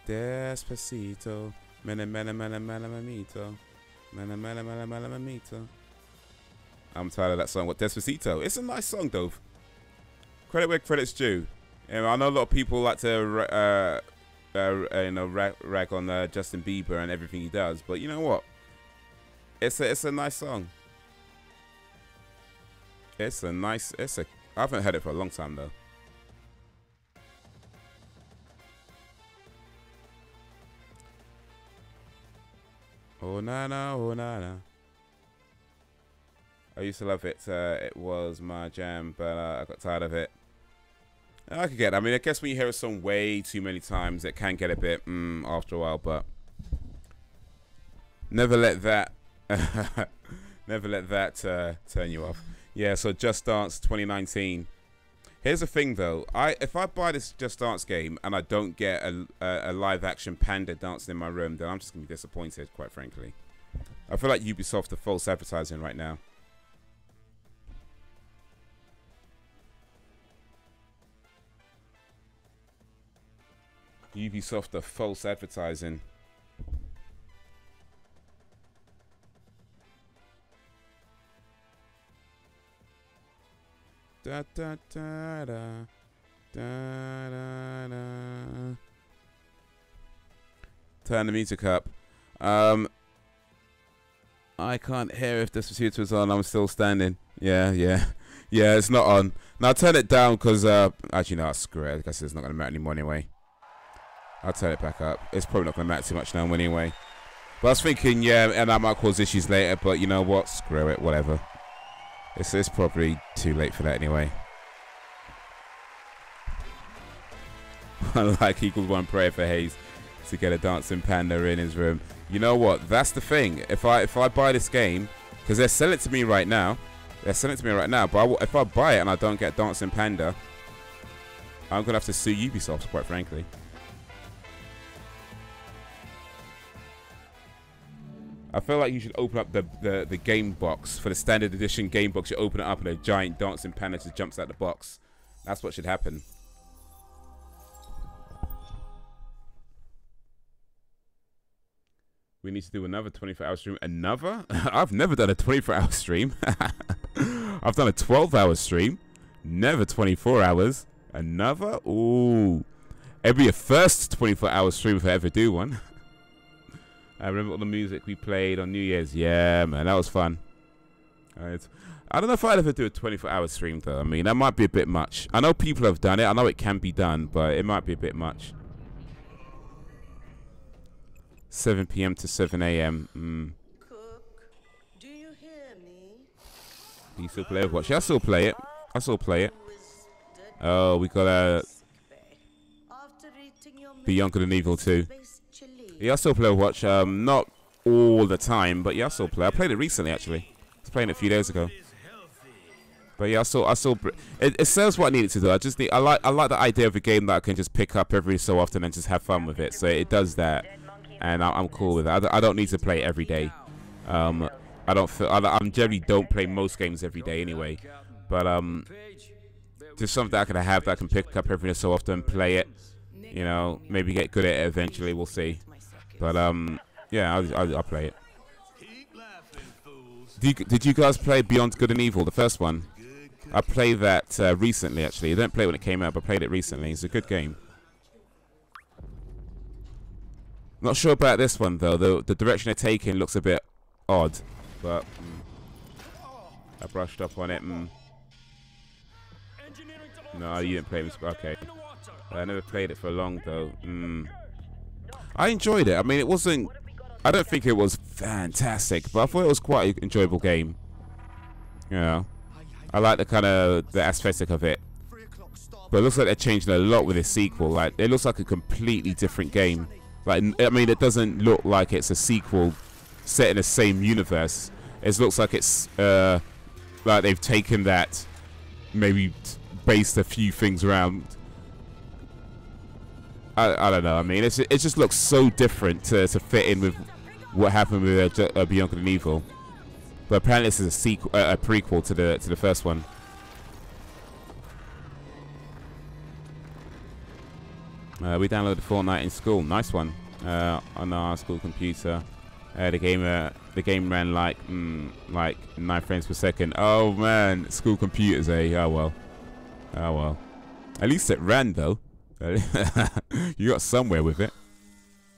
Despacito. Mena mena mena mena mamito. Mena mena mena mena mamito. I'm tired of that song. What, Despacito? It's a nice song, though. Credit where credit's due. Yeah, I know a lot of people like to you know, rag on Justin Bieber and everything he does, but you know what? It's a nice song. I haven't heard it for a long time though. Oh na na, oh na na. I used to love it. It was my jam, but I got tired of it. I could get it. I mean, I guess when you hear a song way too many times, it can get a bit after a while, but never let that never let that turn you off. Yeah, so Just Dance 2019. Here's the thing, though. If I buy this Just Dance game and I don't get a live-action panda dancing in my room, then I'm just going to be disappointed, quite frankly. I feel like Ubisoft are false advertising right now. Ubisoft are false advertising. Da da da da da da da. Turn the music up. I can't hear if this pursuit was on. I'm still standing. Yeah, it's not on. Now turn it down because actually no, screw it. I guess it's not gonna matter anymore anyway. I'll turn it back up. It's probably not gonna matter too much now anyway. But I was thinking, yeah, and that might cause issues later. But you know what? Screw it. Whatever. It's probably too late for that anyway. Like equals one prayer for Haze to get a dancing panda in his room. You know what? That's the thing. If I buy this game, because they're selling it to me right now. They're selling it to me right now. But if I buy it and I don't get dancing panda, I'm gonna have to sue Ubisoft, quite frankly. I feel like you should open up the game box for the standard edition game box. You open it up and a giant dancing panda just jumps out the box. That's what should happen. We need to do another 24-hour stream. Another? I've never done a 24-hour stream. I've done a 12-hour stream. Never 24 hours. Another? Ooh. It'll be a first 24-hour stream if I ever do one. I remember all the music we played on New Year's. Yeah, man, that was fun. I don't know if I'd ever do a 24-hour stream, though. I mean, that might be a bit much. I know people have done it. I know it can be done, but it might be a bit much. 7 p.m. to 7 a.m. Cook, do you hear me? Do you still play Overwatch? Yeah, I still play it. I still play it. Oh, we got Beyond Good and Evil 2. Yeah, I still play Overwatch. Not all the time, but yeah, I still play. I played it recently, actually. I was playing it a few days ago. But yeah, it serves what I need it to do. I like the idea of a game that I can just pick up every so often and just have fun with it. So it does that, and I'm cool with it. I don't need to play it every day. I generally don't play most games every day anyway. But just something that I can have that I can pick up every so often, play it. You know, maybe get good at it eventually. We'll see. But yeah, I'll play it. Did you guys play Beyond Good and Evil, the first one? I played that recently, actually. I didn't play it when it came out, but I played it recently. It's a good game. Not sure about this one, though. The direction they're taking looks a bit odd, but I brushed up on it. No, you didn't play it. Okay. I never played it for long, though. I enjoyed it. I mean, it wasn't... I don't think it was fantastic, but I thought it was quite an enjoyable game. You know, I like the aesthetic of it. But it looks like they're changing a lot with this sequel. Like, it looks like a completely different game. Like, I mean, it doesn't look like it's a sequel set in the same universe. It looks like it's like they've taken that, maybe based a few things around. I don't know. I mean, it just looks so different to fit in with what happened with Beyond Good and Evil. But apparently, this is a sequel, a prequel to the first one. We downloaded Fortnite in school. Nice one. On our school computer. The game ran like 9 frames per second. Oh man, school computers, eh? Oh well. Oh well. At least it ran though. You got somewhere with it.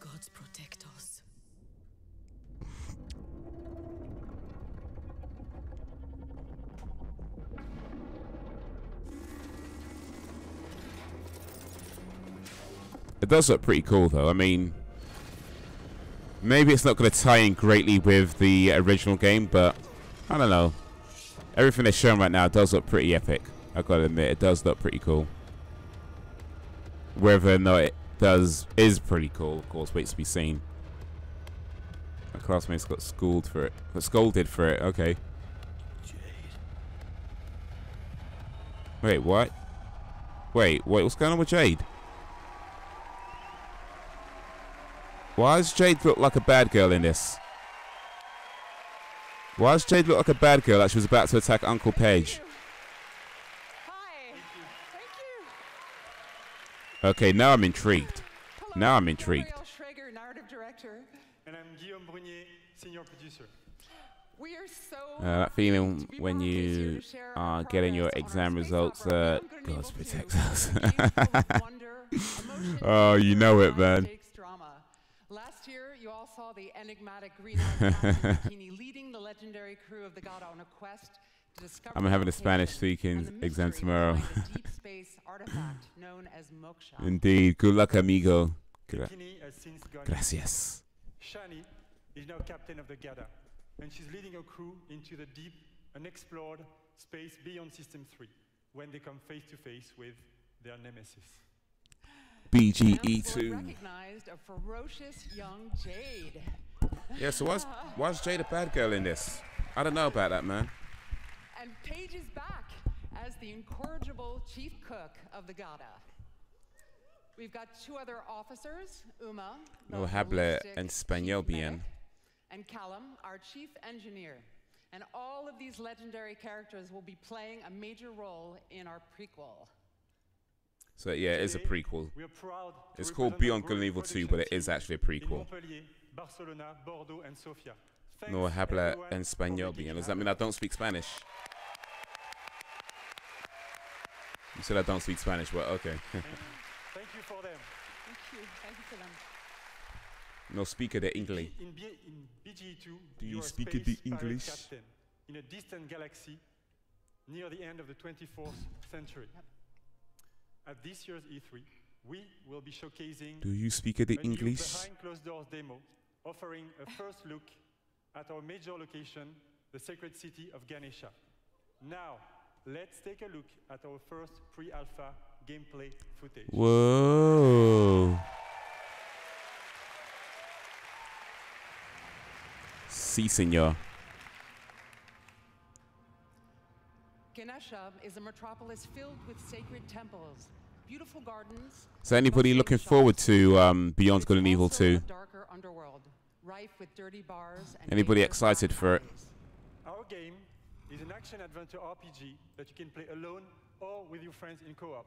Gods protect us. It does look pretty cool though. I mean, maybe it's not going to tie in greatly with the original game, but I don't know. Everything they're showing right now does look pretty epic. I've got to admit, it does look pretty cool. Whether or not it is pretty cool, of course, waits to be seen. My classmates got scolded for it. Okay. Wait, what? Wait, what's going on with Jade? Why does Jade look like a bad girl in this? Why does Jade look like a bad girl that she was about to attack Uncle Paige? Okay, now I'm intrigued. Now I'm intrigued. Schrager, narrative director. And I'm Guillaume Brunier, senior producer. We are so That feeling when you are getting your exam results, God protect us. Oh, you know it, man. Last year, you all saw the enigmatic green-eyed bikini leading the legendary crew of the God on a quest to discover. I'm having a Spanish-speaking exam tomorrow. Deep space artifact known as Moksha. Indeed. Good luck, amigo. Bikini has since gone. Gracias. Shani is now captain of the Gada, and she's leading a crew into the deep, unexplored space beyond System 3, when they come face to face with their nemesis. BGE2. Recognized a ferocious young Jade. Yeah, so why's Jade a bad girl in this? I don't know about that, man. And Paige is back as the incorrigible chief cook of the Gada. We've got two other officers, Uma, No habla español bien. and Callum, our chief engineer. And all of these legendary characters will be playing a major role in our prequel. So yeah, it is a prequel. It's called Beyond Good and Evil 2, but it is actually a prequel. Barcelona, Bordeaux, and Sofia. No habla español bien. Does that mean I don't speak Spanish? You said I don't speak Spanish, but okay. Thank you for them. Thank you. Thank you for them. No speaker de English. In BGE2, Do you are speak space the pirate English? captain in a distant galaxy near the end of the 24th century. At this year's E3, we will be showcasing Do you speak the a new English? behind closed doors demo, offering a first look at our major location, the sacred city of Ganesha. Now, let's take a look at our first pre-alpha gameplay footage. Whoa. Si, senor. Ganesha is a metropolis filled with sacred temples, beautiful gardens. So anybody looking forward to Beyond Good and Evil 2? Darker underworld, rife with dirty bars and Anybody excited for it? Our game is an action-adventure RPG that you can play alone or with your friends in co-op.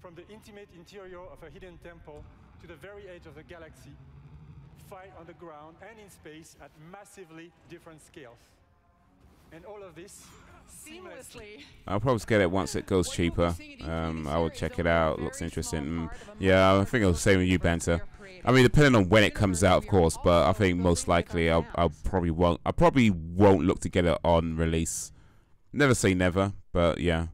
From the intimate interior of a hidden temple to the very edge of the galaxy, fight on the ground and in space at massively different scales. And all of this seamlessly. I'll probably get it once it goes cheaper. I will check it out. Looks interesting. Yeah, I think I'll say with you, Banter. I mean, depending on when it comes out, of course, but I think most likely I probably won't look to get it on release. Never say never, but yeah.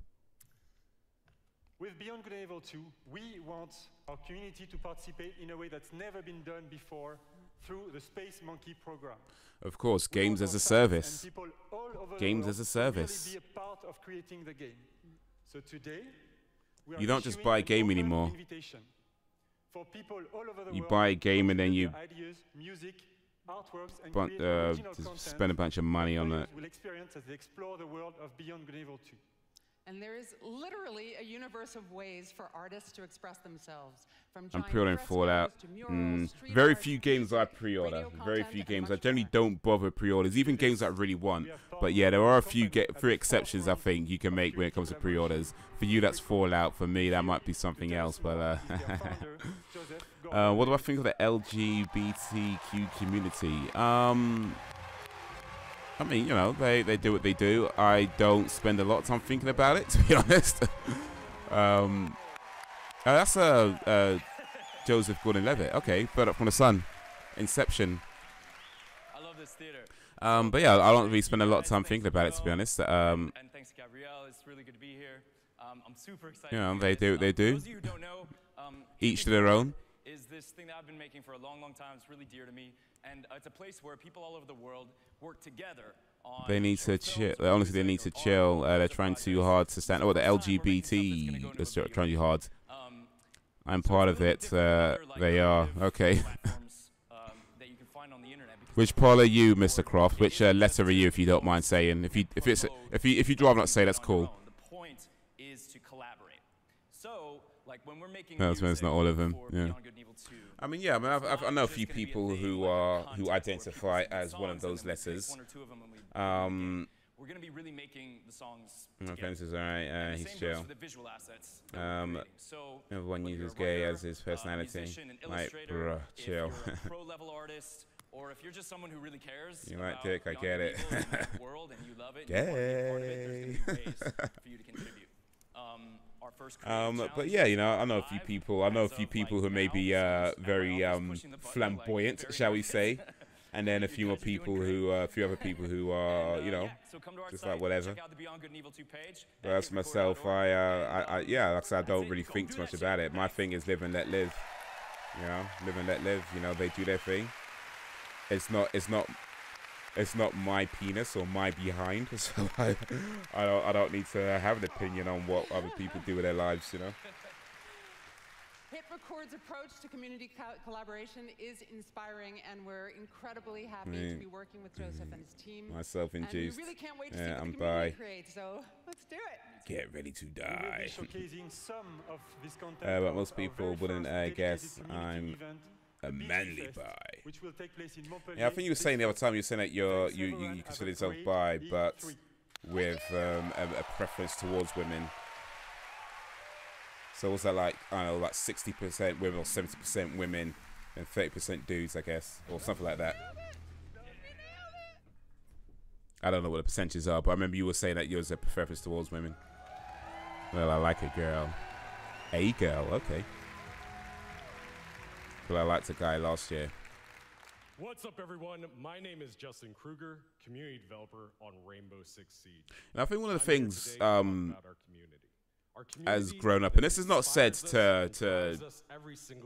With Beyond Good and Evil 2, we want our community to participate in a way that's never been done before through the Space Monkey program. Of course, games as a service. Games as a service. Really be a part of creating the game. So today, we are you don't just buy a game anymore. For people all over the you world, buy a game and then you ideas, music, artworks, and spend a bunch of money on it. Will experience as they explore the world of Beyond Good and Evil 2. And there is literally a universe of ways for artists to express themselves. From I'm pre-ordering Fallout. Very few games I pre-order. Very few games. I generally don't bother pre-orders, even games that I really want. But yeah, there are a few exceptions I think you can make when it comes to pre-orders. For you, that's Fallout. For me, that might be something else. But what do I think of the LGBTQ community? I mean, you know, they do what they do. I don't spend a lot of time thinking about it, to be honest. That's Joseph Gordon-Levitt. Okay, Bird Up from the Sun, Inception. I love this theater. But yeah, I don't really spend a lot of time thinking about it, to be honest. And thanks, Gabrielle. It's really good to be here. I'm super excited. You know, they do what they do. Those of you who don't know, each to their own. Is this thing that I've been making for a long, long time. It's really dear to me. And it's a place where people all over the world work together on... They need to chill. Honestly, they need to chill. They're trying too hard to stand... Oh, the LGBT is trying too hard. I'm part of it. They are. Okay. Which part are you, Mr. Croft? Which letter are you, if you don't mind saying? If you'd rather not say, that's cool. The point is to collaborate. So, like when we're making... No, it's not all of them. Yeah. I mean, yeah. I mean, I know a few people who identify as one of those letters. we're going to be really making the songs My together. friends is alright. He's same chill. goes for the visual assets that we're creating. So everyone whether uses you're a gay writer, as his personality. musician, an Like, illustrator, bruh, if chill. you're a pro-level artist, or if you're just someone who really cares You about like dick, I young get it. people in the world and you love it, and you want to be a part of it, there's going to be ways for you to contribute. Our first but yeah, you know, I know a few people. I know a few people who may be very flamboyant, shall we say, and then a few more people who, a few other people who are, you know, just like whatever. But as for myself, yeah, like I said, I don't really think too much about it. My thing is live and let live. You know, live and let live. You know, they do their thing. It's not my penis or my behind, so I don't need to have an opinion on what other people do with their lives, you know. Hit Record's approach to community collaboration is inspiring, and we're incredibly happy to be working with Joseph and his team. Myself induced. And we really can't wait to see what the I'm community bi. creates, so let's do it. Get ready to die. Showcasing some of this content But most people wouldn't guess I'm a manly bi. Which will take place in Montpellier. Yeah, I think you were saying the other time, you were saying that you consider yourself bi, but with a preference towards women. So was that like, I don't know, like 60% women or 70% women and 30% dudes, I guess, or something like that. I don't know what the percentages are, but I remember you were saying that yours a preference towards women. Well, I like a girl. A girl, okay. Well, I liked a guy last year. What's up, everyone? My name is Justin Kruger, community developer on Rainbow Six Siege. And I think one of the things as grown up, and this is not said to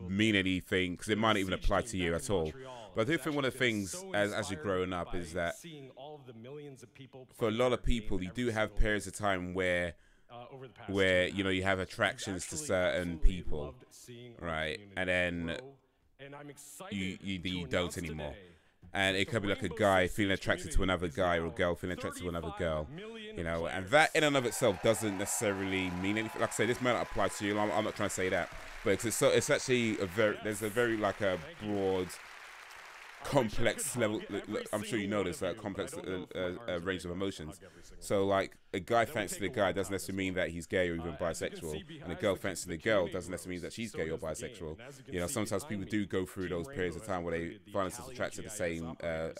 mean anything, because it might not even apply to you at all, but I do think one of the things as you're growing up is that for a lot of people, you do have periods of time where you know, you have attractions to certain people, right, and then you don't anymore. And it could be like a guy feeling attracted to another guy, or a girl feeling attracted to another girl, you know. And that in and of itself doesn't necessarily mean anything. Like I say, this might not apply to you. I'm not trying to say that, but it's actually there's a very like a broad, complex level. I'm sure you know this, complex range of emotions. So like a guy fancying a guy doesn't necessarily mean that he's gay or even bisexual, and a girl fancying a girl doesn't necessarily mean that she's gay or bisexual. You know, sometimes people do go through those periods of time where they find themselves attracted to the same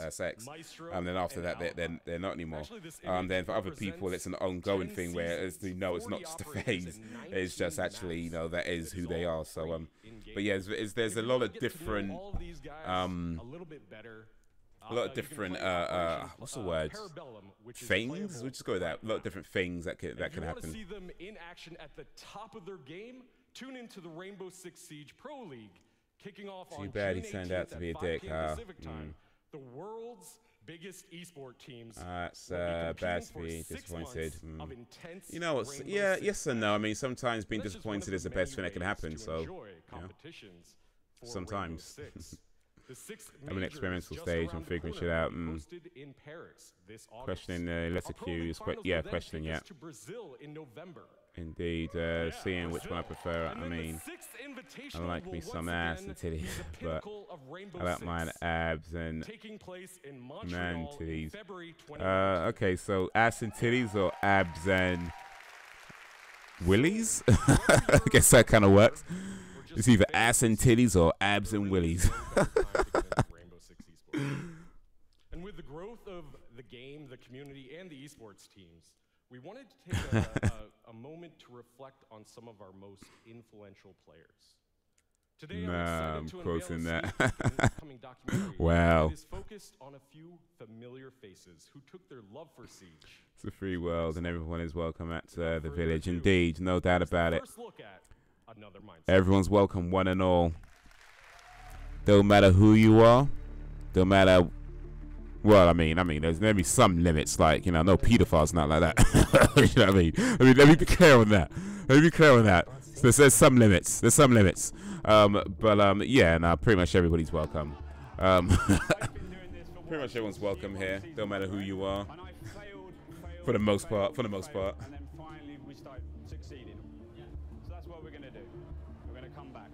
sex, and then after that they're not anymore. Then for other people, it's an ongoing thing where, as you know, it's not just a phase. It's just actually, you know, that is who they are. So but yeah, there's a lot of different a lot of different what's the word? Things. We'll just go with that. A lot of different things that can happen. To see them in action at the top of their game, tune into the Rainbow Six Siege Pro League, kicking off on Too bad he June turned out to be a 18th dick. at 5 p.m. Pacific time. The world's biggest esport teams. That's bad to be disappointed. You know what? Yeah, yes and no. I mean, sometimes being disappointed is the best thing that can happen. So, you know, sometimes. I'm in experimental stage. I'm figuring shit out and questioning the letter Q. Questioning. Yeah. Indeed, seeing which one I prefer. I mean, I like me some ass and titties, but I like mine abs and man titties. Okay, so ass and titties or abs and willies? I guess that kind of works. It's either ass and titties or abs and willies. And with the growth of the game, the community, and the esports teams, we wanted to take a moment to reflect on some of our most influential players. Today, I'm excited to quoting unveil that. an upcoming documentary Wow. that is focused on a few familiar faces who took their love for Siege. It's a free world, and everyone is welcome at the village. Indeed, no doubt about it. Everyone's welcome, one and all. Don't matter who you are. Don't matter. Well, I mean, there's gonna be some limits, like, you know, no pedophiles, not like that. You know what I mean? Let me be clear on that. So there's some limits. Yeah, no, pretty much everybody's welcome. Pretty much everyone's welcome here. Don't matter who you are. For the most part. And then finally we start succeeding. So that's what we're going to do. We're going to come back.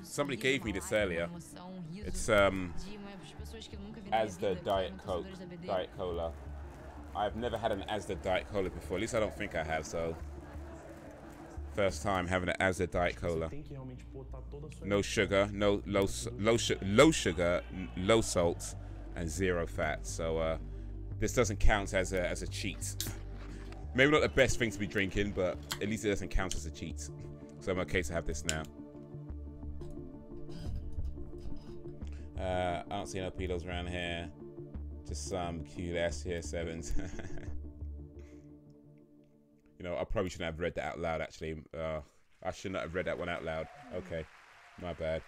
Somebody gave me this earlier. It's Asda Diet Coke, Diet Cola. I've never had an Asda Diet Cola before. At least I don't think I have. So first time having an Asda Diet Cola. No sugar, low sugar, low salt, and 0 fat. So this doesn't count as a cheat. Maybe not the best thing to be drinking, but at least it doesn't count as a cheat. So I'm okay to have this now. I don't see no pedos around here. Just some cute ass tier 7s. You know, I probably shouldn't have read that out loud, actually. I should not have read that one out loud. Okay, my bad.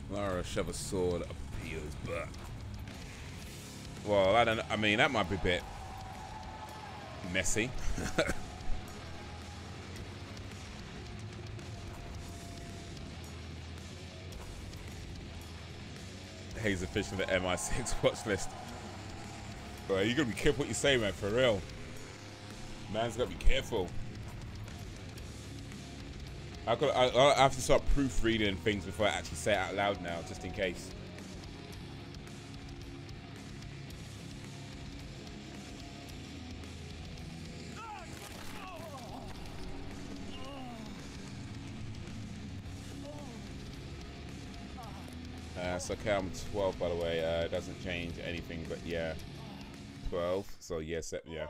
Lara shove a sword up Peter's butt. Well, I mean, that might be a bit messy. Haze official the MI6 watch list. Bro, you gotta be careful what you say, man, for real. Man's gotta be careful. I have to start proofreading things before I actually say it out loud now, just in case. So okay, I'm 12, by the way. It doesn't change anything, but yeah, 12. So yes, yeah.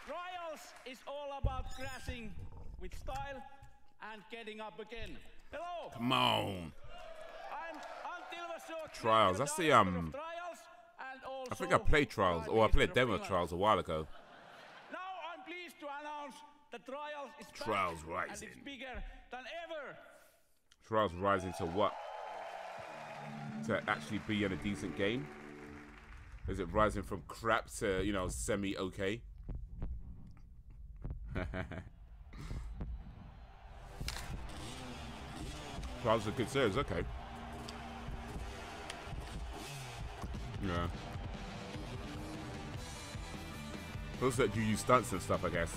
Trials is all about crashing with style and getting up again. Hello. Come on. I'm Trials. That's the I think I played Trials, or I played demo Trials a while ago. Now I'm pleased to announce the Trials is Trials back, Rising. and it's bigger than ever. Trials Rising to what? To actually be in a decent game? Is it rising from crap to, you know, semi-okay? Trials is a good series, okay. Yeah. Those that you use stunts and stuff, I guess.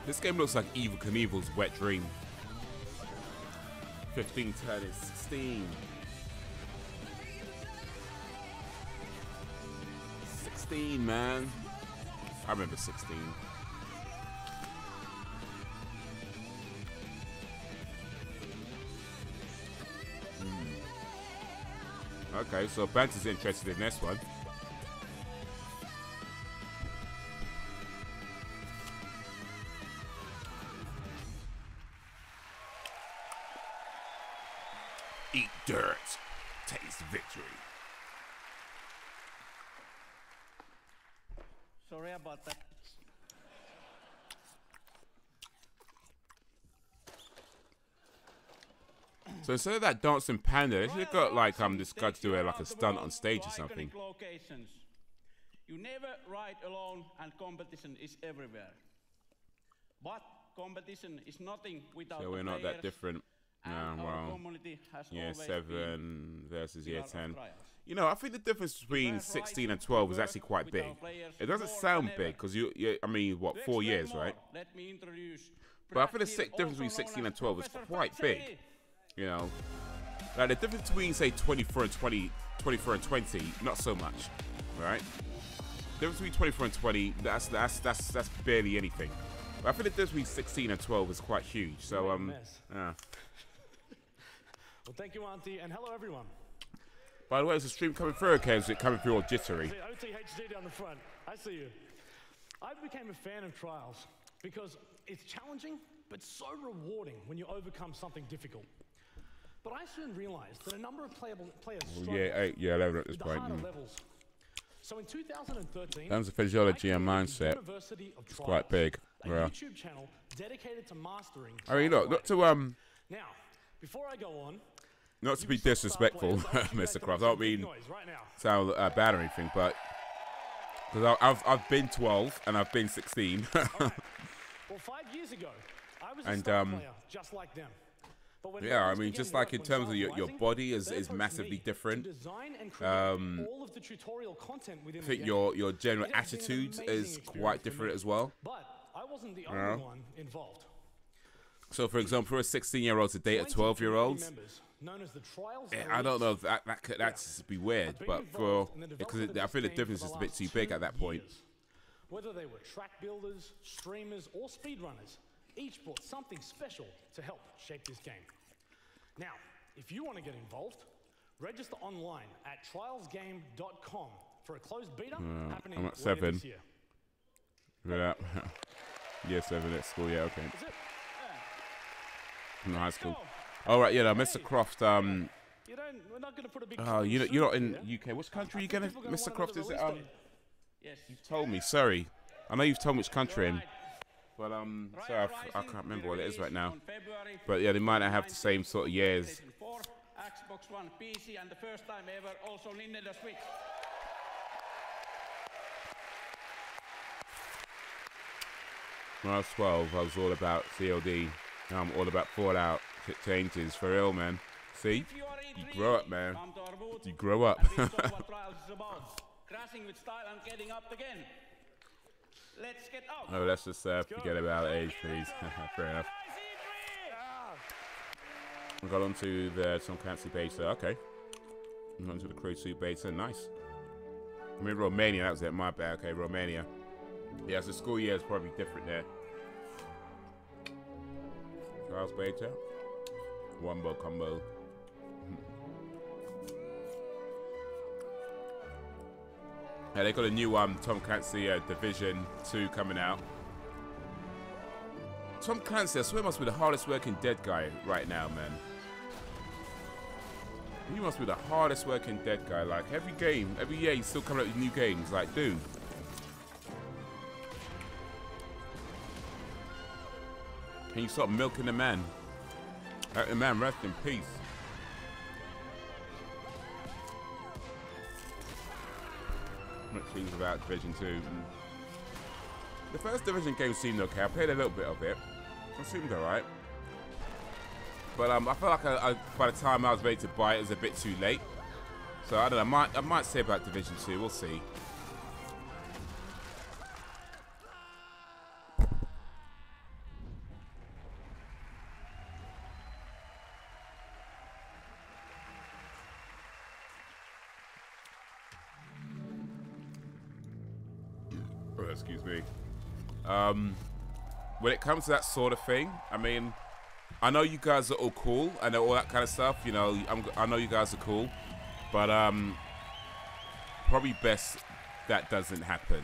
This game looks like Evil Knievel's wet dream. 15 turning 16. 16, man. I remember 16. Okay, so Banter's interested in this one. Eat dirt, taste victory. Sorry about that. So instead of that dancing panda, they should have got like this guy to do like a stunt on stage or something. Locations. You never ride alone, and competition is everywhere. But competition is nothing without So we're not that different. No, well, year 7 versus year 10. You know, I think the difference between 16 and 12 is actually quite big. It doesn't sound big because I mean, what, 4 years, right? But I think the difference between 16 and 12 is quite big. You know, like the difference between say 24 and 20, not so much, right? The difference between 24 and 20, that's barely anything. But I think the difference between 16 and 12 is quite huge. So yeah. Well, thank you, Auntie, and hello, everyone. By the way, is the stream coming through okay? Is it coming through all jittery? I see HD down the front. I see you. I became a fan of Trials because it's challenging, but so rewarding when you overcome something difficult. But I soon realized that a number of players yeah, 11 at this point. levels. So in 2013, in terms of physiology and mindset, it's quite big. A YouTube channel dedicated to mastering. I mean, look, not to Now, before I go on, not to be disrespectful, Mr. Croft. I don't mean sound bad or anything, but because I've been 12 and I've been 16. Well, 5 years ago, I was a star player just like them. Yeah, I mean, just like in terms of your body is massively different. I think your general attitude is quite different as well. But I wasn't the only one involved. So, for example, for a 16-year-old to date a 12-year-old, I don't know if that could just be weird, but because I feel the difference is a bit too big at that point. Whether they were track builders, streamers, or speedrunners, each brought something special to help shape this game. Now, if you want to get involved, register online at trialsgame.com for a closed beta happening I'm at later 7. this year. Yeah. Year 7 at school, yeah, okay. In high school. All right, yeah, no, Mr. Croft, we're not going to put a big you're not in UK. Which country are you going to, Mr. Croft, is it, Yes. You told me, sorry. I know you've told me which country in. But, sorry, I can't remember what it is right now. But, yeah, they might not have the same sort of years. Xbox One, PC, and the first time ever, also Nintendo Switch. When I was 12, I was all about COD. Now I'm all about Fallout changes, for real, man. See? You grow up, man. You grow up. Crashing with style and getting up again. Let's get out. Oh, let's just forget about age, please. Fair enough. I got onto the Tom Clancy beta. Okay. I got onto the Crew 2 beta. Nice. I mean, Romania, that was it. My bad. Okay, Romania. Yeah, so school year is probably different there. Trials beta. Wombo combo. Yeah, they got a new Tom Clancy Division 2 coming out. Tom Clancy, I swear, must be the hardest working dead guy right now, man. He must be the hardest working dead guy. Like, every game, every year, he's still coming out with new games. Like, dude. Can you stop milking the man? Let the man rest in peace. Much things about Division 2. The first Division game seemed okay. I played a little bit of it. It seemed alright. But I feel like by the time I was ready to buy it, it was a bit too late. So I don't know. I might say about Division 2. We'll see. Oh, excuse me. When it comes to that sort of thing, I mean, I know you guys are all cool and all that kind of stuff. You know, I know you guys are cool, but probably best that doesn't happen.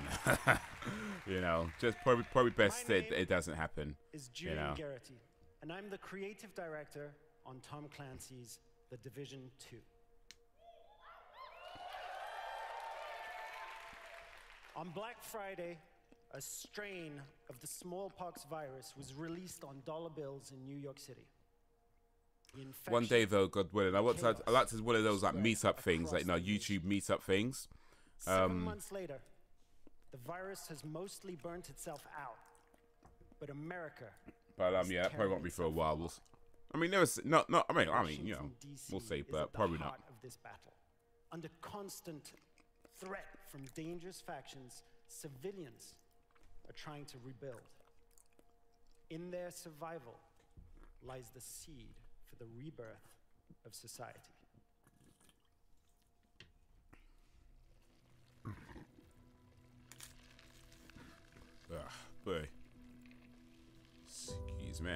You know, just probably best that it doesn't happen. Is Julian Garrity, and I'm the creative director on Tom Clancy's The Division 2. On Black Friday, a strain of the smallpox virus was released on dollar bills in New York City. One day, though, God willing, I like to one of those like meetup things, like YouTube meetup things. 7 months later, the virus has mostly burnt itself out, but America. But yeah, that probably won't be for a while. I mean, there was not. I mean, you know, we'll see, but probably not. Of this battle, under constant threat from dangerous factions, civilians are trying to rebuild. In their survival lies the seed for the rebirth of society. Boy. Excuse me.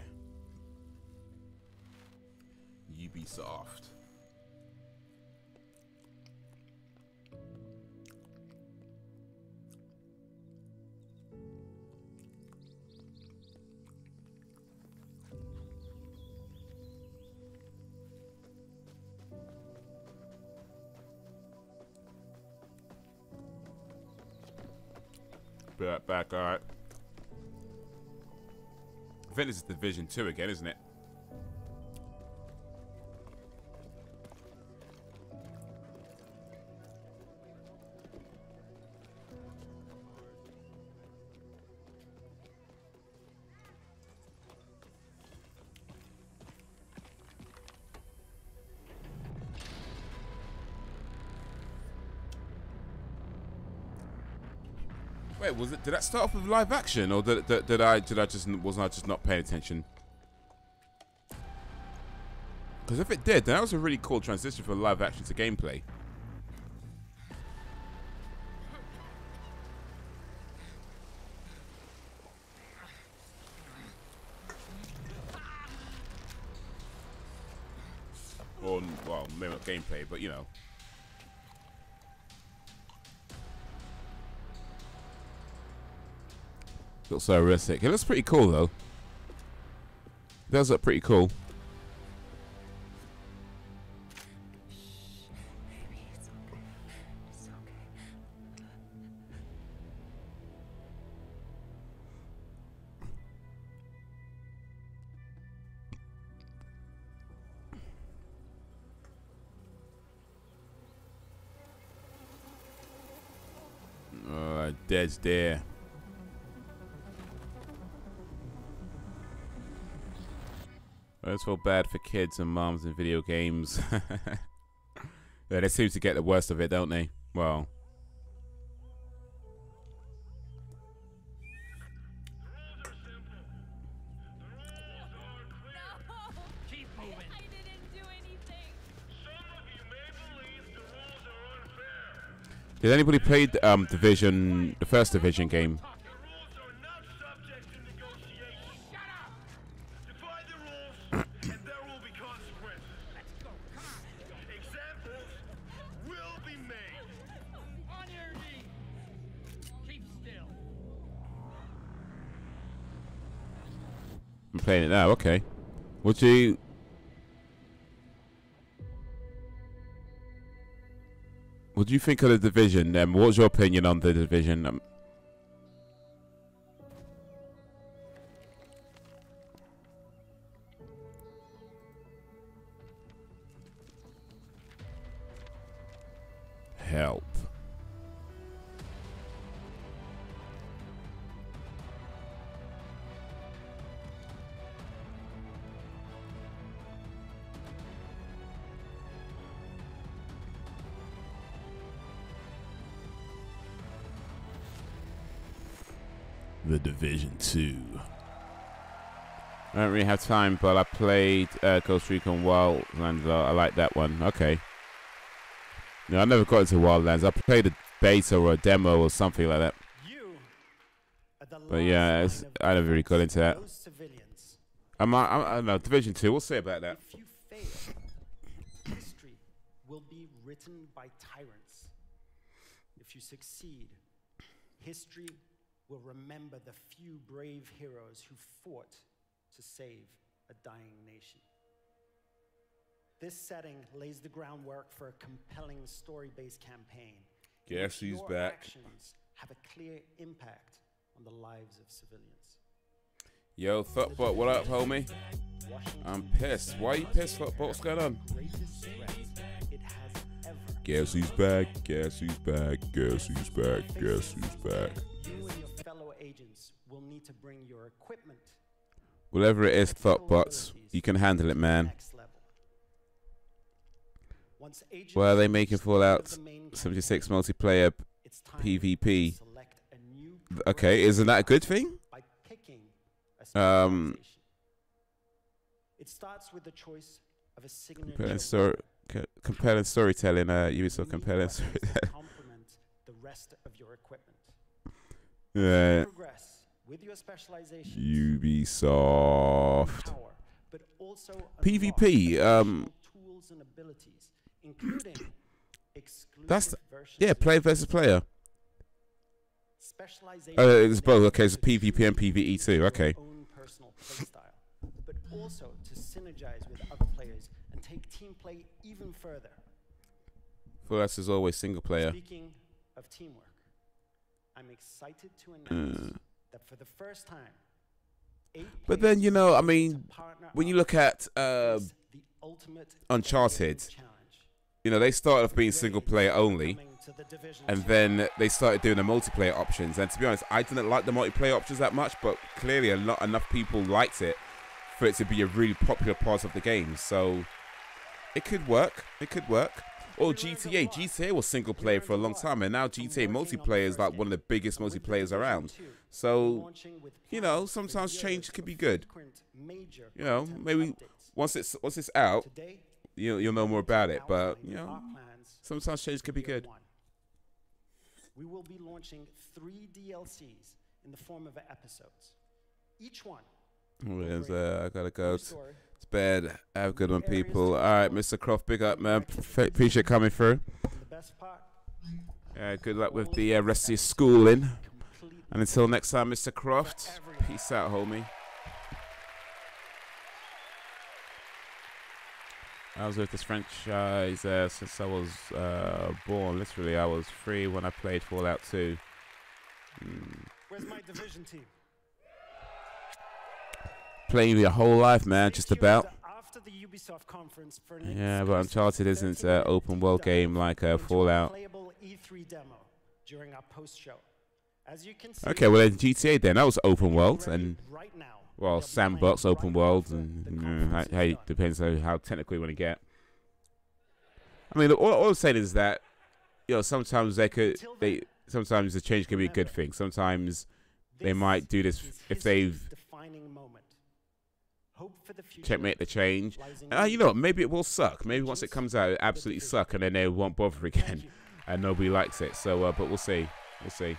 Ubisoft. Be right back. All right. I think this is Division 2 again, isn't it? Wait, was it? Did that start off with live action, or did I just not paying attention? Because if it did, then that was a really cool transition from live action to gameplay. Or well, maybe not gameplay, but you know. Looks so realistic. It looks pretty cool though. It does look pretty cool. Dead's there. I feel bad for kids and moms in video games. Yeah, they seem to get the worst of it, don't they? Well. Did anybody play Division, the first Division game? I'm playing it now, okay. What do you think of the Division then? What's your opinion on the Division? Help. The Division 2. I don't really have time, but I played Ghost Recon Wildlands. I like that one. Okay. No, I never got into Wildlands. I played a beta or a demo or something like that. But yeah, I never really got into that. I don't know. Division 2. We'll see about that. If you fail, history will be written by tyrants. If you succeed, history will remember the few brave heroes who fought to save a dying nation. This setting lays the groundwork for a compelling story-based campaign. Guess who's your back? Actions have a clear impact on the lives of civilians. Yo, Thoughtbot, what up, homie? I'm pissed. Why are you pissed, Thoughtbot? What's going on? Guess who's back? Guess who's back? Guess who's back? Guess who's back? You and your fellow agents will need to bring your equipment. Whatever it is, Thoughtbots, you can handle it, man. Why are they making Fallout 76 multiplayer PvP? Okay, isn't that a good thing? It starts with the choice of a signature compelling storytelling. Ubisoft compelling storytelling. Complement the rest of your equipment. Yeah. Progress with your specialization. Ubisoft. Power, but also PvP. Tools and abilities, including That's player versus player. Specialization. It's both. Okay, so PvP and PvE too. Okay. Own personal play style, but also to synergize with other players and take team play even further. Fallout is always single player. Speaking of teamwork, I'm excited to announce that for the first time, but then, you know, I mean, when you look at Uncharted, you know, they started off being single player only, and then they started doing the multiplayer options. And to be honest, I didn't like the multiplayer options that much, but clearly enough people liked it for it to be a really popular part of the game. So it could work. It could work. Or GTA. GTA was single player for a long time, and now GTA multiplayer is like one of the biggest multiplayers around. So, you know, sometimes change can be good. You know, maybe once it's out, you'll know more about it. But, you know, sometimes change can be good. We will be launching 3 DLCs in the form of episodes. Each one. I gotta go to bed. Have a good one, people. All right, Mr. Croft, big up, man. Appreciate coming through. Good luck with the rest of your schooling. And until next time, Mr. Croft, peace out, homie. I was with this franchise since I was born. Literally, I was 3 when I played Fallout 2. Where's my division team? Playing your whole life, man, just about. After the Ubisoft conference for Yeah, but Uncharted isn't an open world game like Fallout. Playable E3 demo during our post-show. As you can see, Okay, well then GTA then, that was open world, and well, sandbox open world, and depends on how technical you want to get. I mean, all I'm saying is that, you know, sometimes sometimes the change can be a good thing. Sometimes they might do this if they've checkmate the change. You know what, maybe it will suck. Maybe once it comes out, it absolutely suck, and then they won't bother again, and nobody likes it. So, but we'll see. We'll see.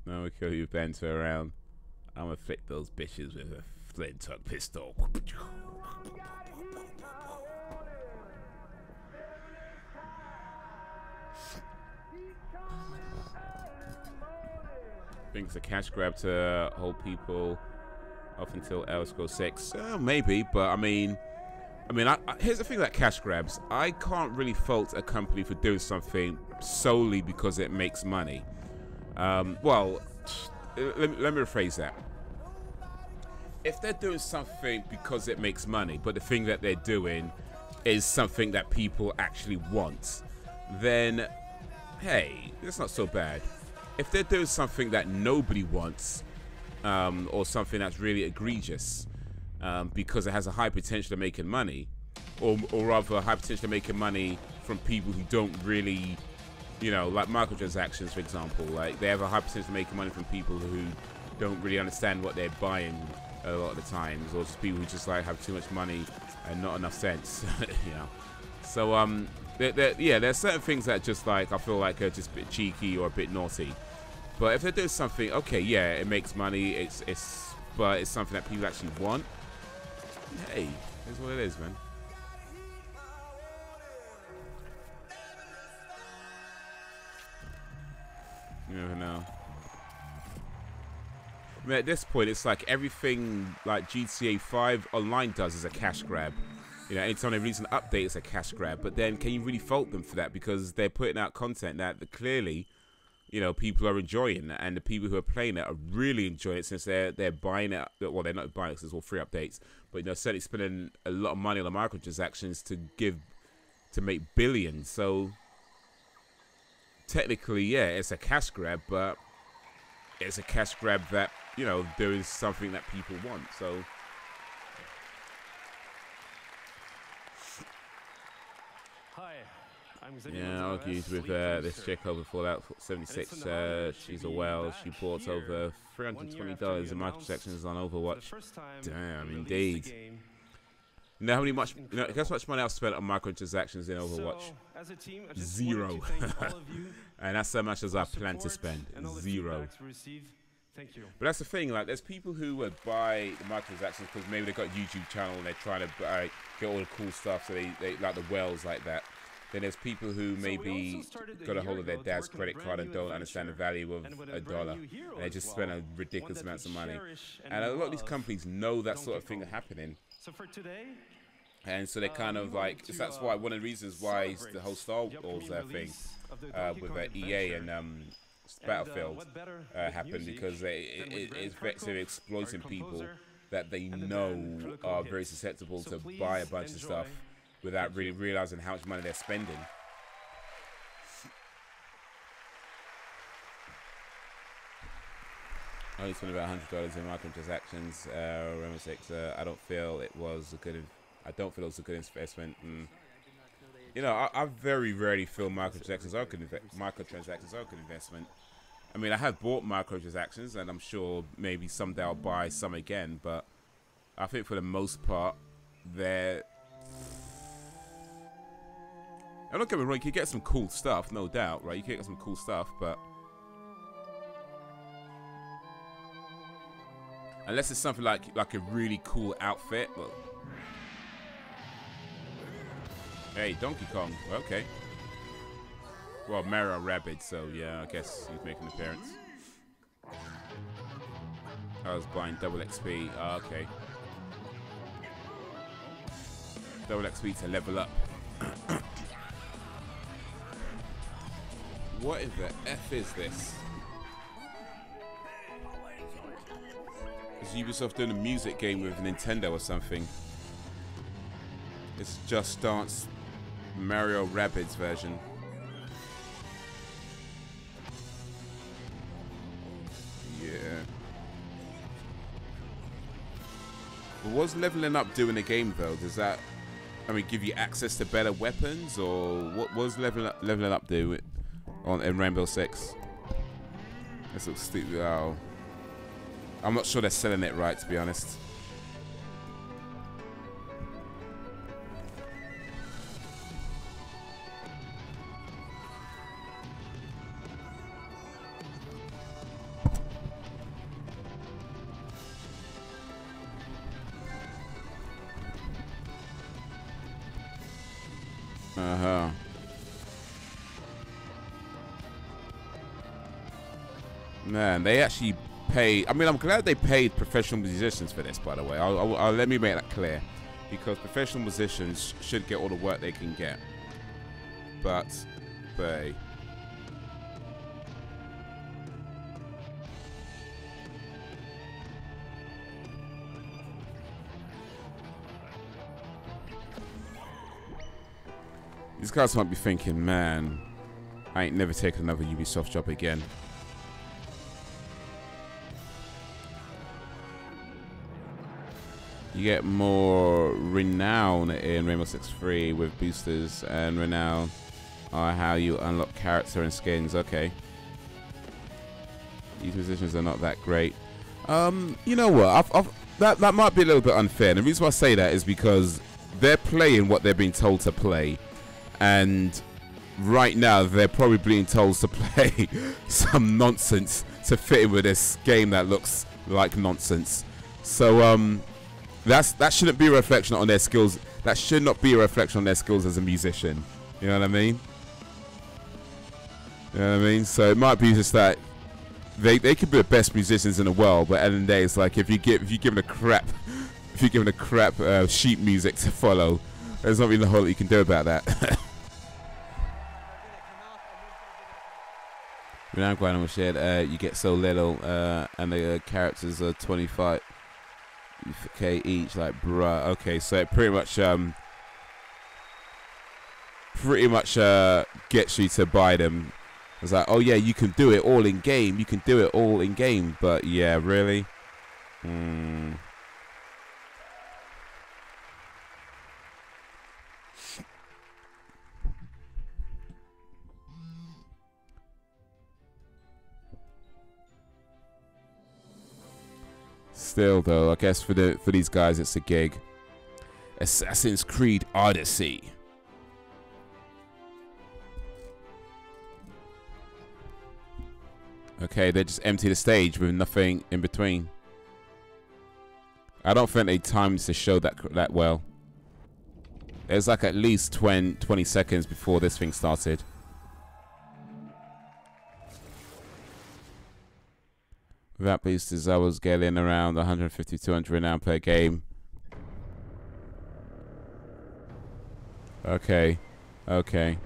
Now we kill you banter around. I'm gonna flick those bitches with a flint-tuck pistol. I think it's a cash grab to hold people up until Elder Scrolls 6. Maybe, but I mean, here's the thing about cash grabs. I can't really fault a company for doing something solely because it makes money. Well, let me rephrase that. If they're doing something because it makes money, but the thing that they're doing is something that people actually want, then, hey, it's not so bad. If they're doing something that nobody wants, or something that's really egregious, because it has a high potential of making money, or rather a high potential of making money from people who don't really, you know, like microtransactions, for example, like they have a high potential of making money from people who don't really understand what they're buying a lot of the times, or just people who just like have too much money and not enough sense, you know. So yeah, there's certain things that just like I feel like are just a bit cheeky or a bit naughty. But if they're doing something, okay, yeah, it makes money, but it's something that people actually want. Hey, here's what it is, man. You never know. I mean, at this point, it's like everything like GTA 5 Online does is a cash grab. You know, anytime they release an update, it's a cash grab. But then, can you really fault them for that? Because they're putting out content that clearly, you know, people are enjoying, and the people who are playing it are really enjoying it, since they're buying it. Well, they're not buying it because it's all free updates, but you know, certainly spending a lot of money on the microtransactions to make billions. So technically, yeah, it's a cash grab, but it's a cash grab that, you know, there is something that people want. So yeah, I argued with this chick over Fallout 76. She's a whale. She bought over $320 in microtransactions on Overwatch. Damn, indeed. You know how guess how much money I've spent on microtransactions in Overwatch? Zero. And that's how much as I plan to spend. Zero. Thank you. But that's the thing, like, there's people who would buy the microtransactions because maybe they've got a YouTube channel and they're trying to get all the cool stuff, so they like the whales like that. Then there's people who maybe got a hold of their dad's credit card and don't understand the value of $1, and they just spend a ridiculous amounts of money. And a lot of these companies know that sort of thing is happening. So for today, And so they're kind of like, that's why one of the reasons why the whole Star Wars thing with EA and Battlefield happened, because it's vexing exploiting people that they know are very susceptible to buy a bunch of stuff without really realizing how much money they're spending. Only spent about $100 in microtransactions. Rainbow Six. I don't feel it was a good. I don't feel it was a good investment. You know, I very rarely feel microtransactions are a good investment. I mean, I have bought microtransactions, and I'm sure maybe someday I'll buy some again. But I think for the most part, they're. I don't get me wrong. You can get some cool stuff, no doubt, right? You can get some cool stuff, but unless it's something like a really cool outfit. Well, hey, Donkey Kong. Okay. Well, Mario Rabbids, so yeah, I guess he's making an appearance. I was buying double XP. Oh, okay. Double XP to level up. What in the F is this? Is Ubisoft doing a music game with Nintendo or something? It's Just Dance Mario Rabbids version. Yeah. But what's leveling up do in the game though? Does that, I mean, give you access to better weapons, or what was leveling up do in Rainbow Six? This looks stupid. Oh. I'm not sure they're selling it right, to be honest. Uh-huh. Man, they actually pay. I mean, I'm glad they paid professional musicians for this, by the way. I'll let me make that clear, because professional musicians should get all the work they can get. But they. These guys might be thinking, man, I ain't never taking another Ubisoft job again. You get more renown in Rainbow Six 3 with boosters, and renown are how you unlock character and skins. Okay. These musicians are not that great. You know what? That might be a little bit unfair. And the reason why I say that is because they're playing what they're being told to play. And right now, they're probably being told to play some nonsense to fit in with this game that looks like nonsense. So, that shouldn't be a reflection on their skills. That should not be a reflection on their skills as a musician. You know what I mean? You know what I mean? So it might be just that they could be the best musicians in the world, but at the end of the day, it's like if you're given a crap sheet music to follow, there's not really a whole lot you can do about that. Renown Grind shared, you get so little, and the characters are 25k each. Like, bruh. Okay, so it pretty much gets you to buy them. It's like, oh yeah, you can do it all in game. You can do it all in game, but yeah, really. Still, though, I guess for these guys, it's a gig. Assassin's Creed Odyssey. Okay, they just empty the stage with nothing in between. I don't think they timed the show that well. There's like at least 20 seconds before this thing started. Without boosters, I was getting around 150, 200 renown per game. Okay. Okay.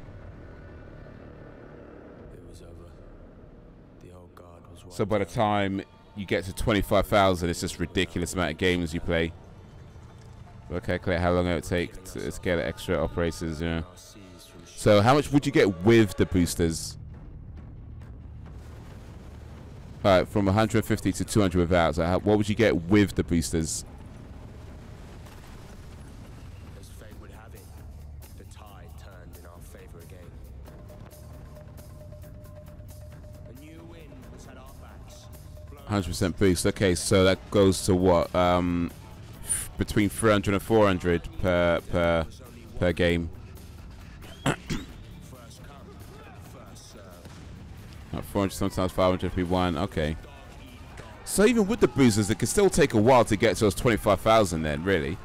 So by the time you get to 25,000, it's just ridiculous amount of games you play. We'll calculate how long it would take to get extra operators, you know. So how much would you get with the boosters? Alright, from 150 to 200 without. So what would you get with the boosters? As fate would have it, the tide turned in our favor again. A new wind was at our backs. 100% boost. Okay, so that goes to what? Between 300 and 400 per game. 400, sometimes 500 if we won. Okay. So even with the boosters, it can still take a while to get to those 25,000 then, really.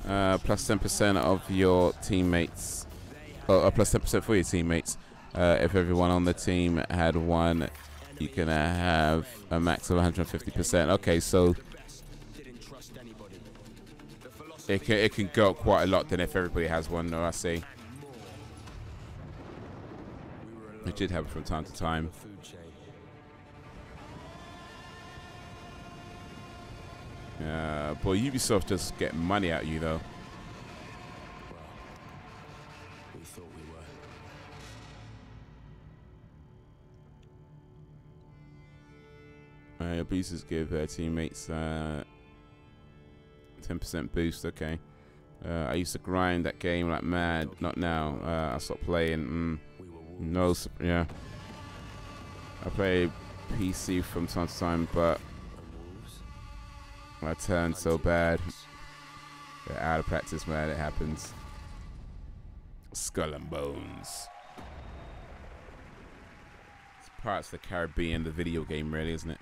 Plus 10% of your teammates. Oh, plus 10% for your teammates. If everyone on the team had one, you can have a max of 150%. Okay, so it can go up quite a lot then if everybody has one. No, I see. I did have it from time to time. Boy, Ubisoft just get money out of you though. We thought we were. Boosters give teammates 10% boost. Okay. I used to grind that game like mad. Not now. I stopped playing. No, yeah. I play PC from time to time, but I turned so bad. They're out of practice, man. It happens. Skull and Bones. It's Pirates of the Caribbean, the video game, really, isn't it?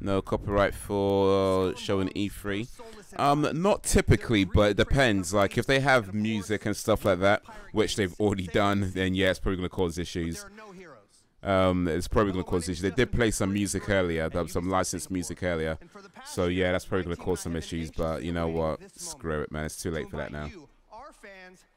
No copyright for showing E3. Not typically, but it depends. Like if they have music and stuff like that, which they've already done, then yeah, it's probably going to cause issues. It's probably going to cause issues. They did play some music earlier, some licensed music earlier. So yeah, that's probably going to cause some issues. But you know what? Screw it, man. It's too late for that now.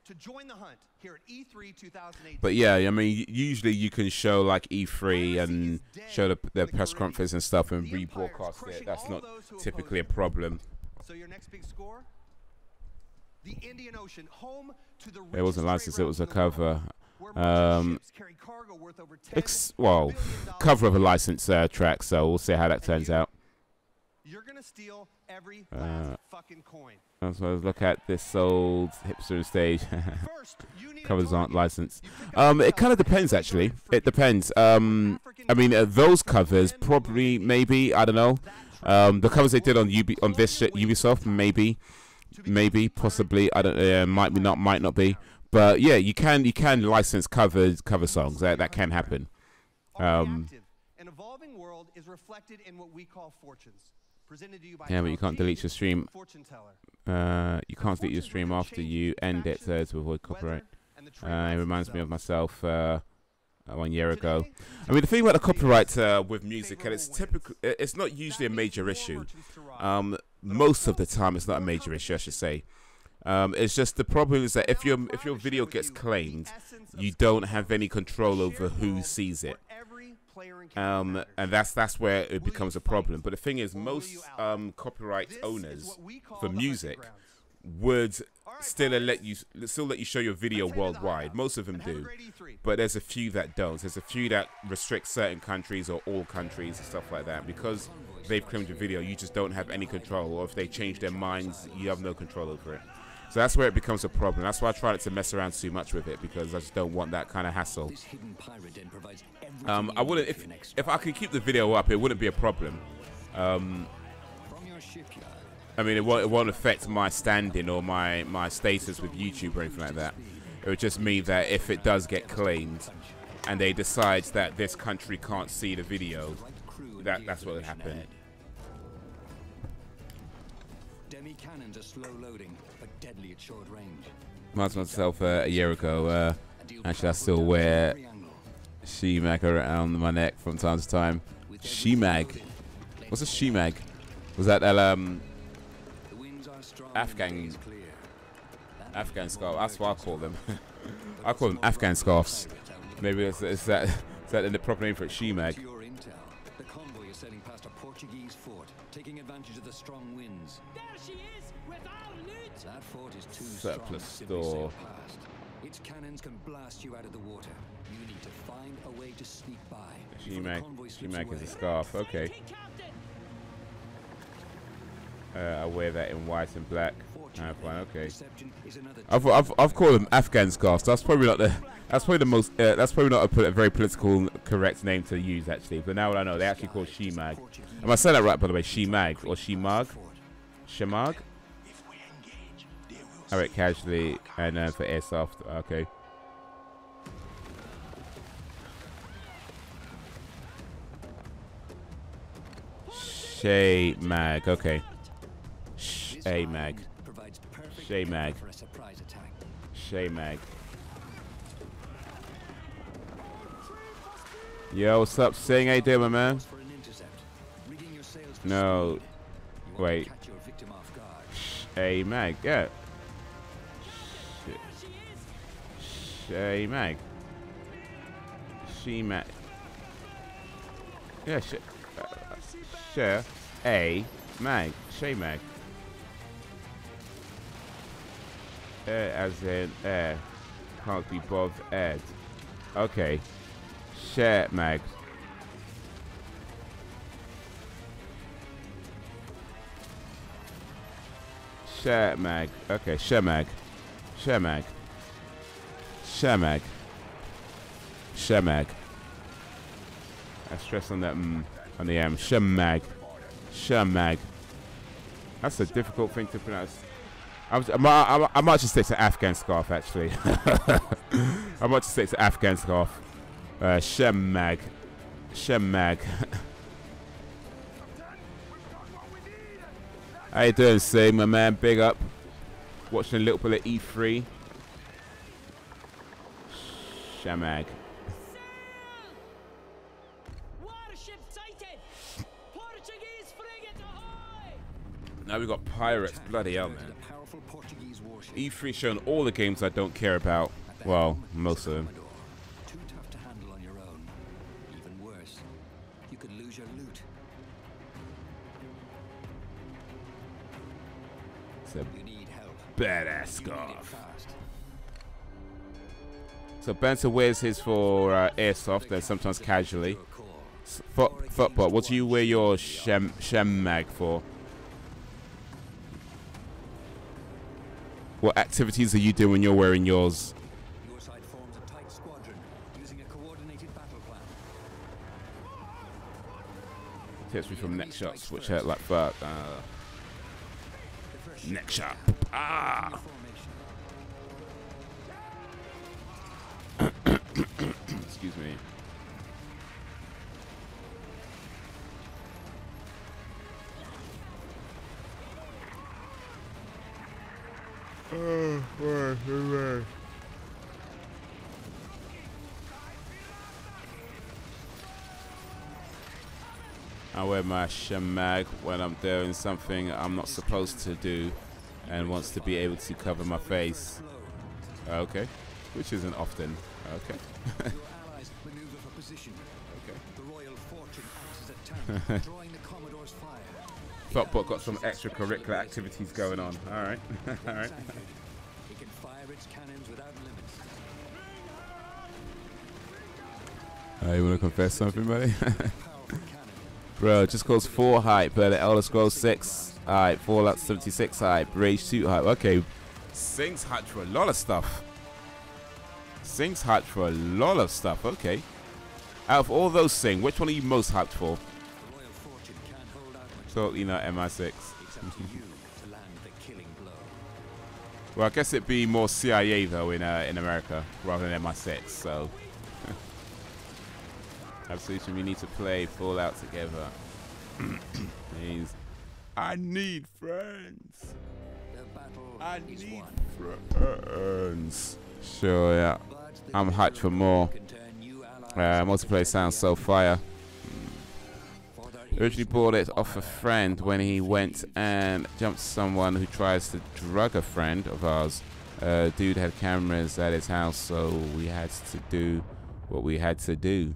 To join the hunt here at E3 2018. But yeah, I mean, usually you can show like E3 and show the press conference and stuff and rebroadcast it. That's not typically a problem. So your next big score? The Indian Ocean, home to the it wasn't licensed, it was a cover. Well, cover of a licensed track, so we'll see how that turns out. You're gonna steal every last fucking coin. So let's look at this old hipster stage. Covers aren't licensed. It kind of depends, actually. It depends. I mean, those covers probably, maybe, I don't know. The covers they did on this Ubisoft, maybe, possibly. I don't. Might not be. But yeah, you can license cover songs. That can happen. An evolving world is reflected in what we call fortunes. Yeah, but you can't delete your stream. You can't delete your stream after you end it to avoid copyright. It reminds me of myself 1 year ago. I mean, the thing about the copyright with music, and it's not usually a major issue. Most of the time, it's not a major issue, I should say. It's just the problem is that if your video gets claimed, you don't have any control over who sees it. And that's where it becomes a problem. But the thing is, most copyright owners for music would still let you show your video worldwide. Most of them do, but there's a few that don't. There's a few that restrict certain countries or all countries and stuff like that. Because they've claimed your video, you just don't have any control. Or if they change their minds, you have no control over it. So that's where it becomes a problem. That's why I try not to mess around too much with it, because I just don't want that kind of hassle. I wouldn't, if I could keep the video up, it wouldn't be a problem. I mean, it won't affect my standing or my status with YouTube or anything like that. It would just mean that if it does get claimed and they decide that this country can't see the video, that's what would happen. Demi-cannons are slow loading, but deadly at short range. Reminds myself a year ago. Actually, I still wear She-Mag around my neck from time to time. She-Mag. What's a Shemag? Was that Afghan scarf? That's what I call them. I call them Afghan scarves. Maybe is that in the proper name for it? Shemag. The convoy is sailing past a Portuguese fort, taking advantage of the strong winds. There she is with our loot. That fort is too Surplus strong to store. sail past. Its cannons can blast you out of the water. You need to find a way to sneak by. Shemag is a scarf. Okay. I wear that in white and black. Fine, okay. I've called them Afghan scarves. That's probably not the. That's probably the most. That's probably not a very political correct name to use actually. But now I know they actually call Shemag. Am I saying that right by the way? Shemag or Shemag? Shemag. Alright, casually and for airsoft. Okay. Shemag. Okay. Shemag. Shemag. Shemag. Yo, what's up, Sing? How you doing, my man? No. Wait. Shemag. Yeah. Shemag. Shemag. Yeah, share a mag. Shemag. As in air. Can't be bothered. Okay. Share mag. Share mag. Okay, share mag. Share mag. Share mag. Share mag. I stress on that on the M. Share mag. Share mag. That's a difficult thing to pronounce. I might just stick to Afghan scarf actually. I might just stick to Afghan scarf. Shemag. Shemag. How you doing, Sing, my man? Big up. Watching a little bit of E3. Shemag. Now we got pirates. Bloody hell, man. E3 showing all the games I don't care about. Well, most of them. Too tough to handle on your own. Even worse, you could lose your loot. It's a badass scarf. So Benson wears his for airsoft and sometimes casually. Football, what do you wear your Shemag for? What activities are you doing when you're wearing yours? Your side forms a tight squadron using a coordinated battle plan. Tips me from neck shots, which hurt like fuck. Neck shot. Ah! Excuse me. I wear my Shemag when I'm doing something I'm not supposed to do and wants to be able to cover my face. Okay. Which isn't often. Okay. Your allies maneuver for position. Okay. The Royal Fortune acts as a tank, drawing the Commodore's fire. Thoughtbot got some extracurricular activities going on. Alright. Alright. It can fire its cannons without limits. You wanna confess something, buddy? Bro, just goes 4 hype, but the Elder Scrolls 6 hype, Fallout 76 hype, Rage 2 hype. Okay, Sing's hyped for a lot of stuff. Sing's hyped for a lot of stuff. Okay. Out of all those Sing, which one are you most hyped for? Totally not MI6. Well, I guess it'd be more CIA though in America rather than MI6. So. Absolutely, we need to play Fallout together. Please. I need friends. I need friends. Sure, yeah. I'm hyped for more. Multiplayer sounds so fire. Originally bought it off a friend when he went and jumped someone who tries to drug a friend of ours. Dude had cameras at his house, so we had to do what we had to do.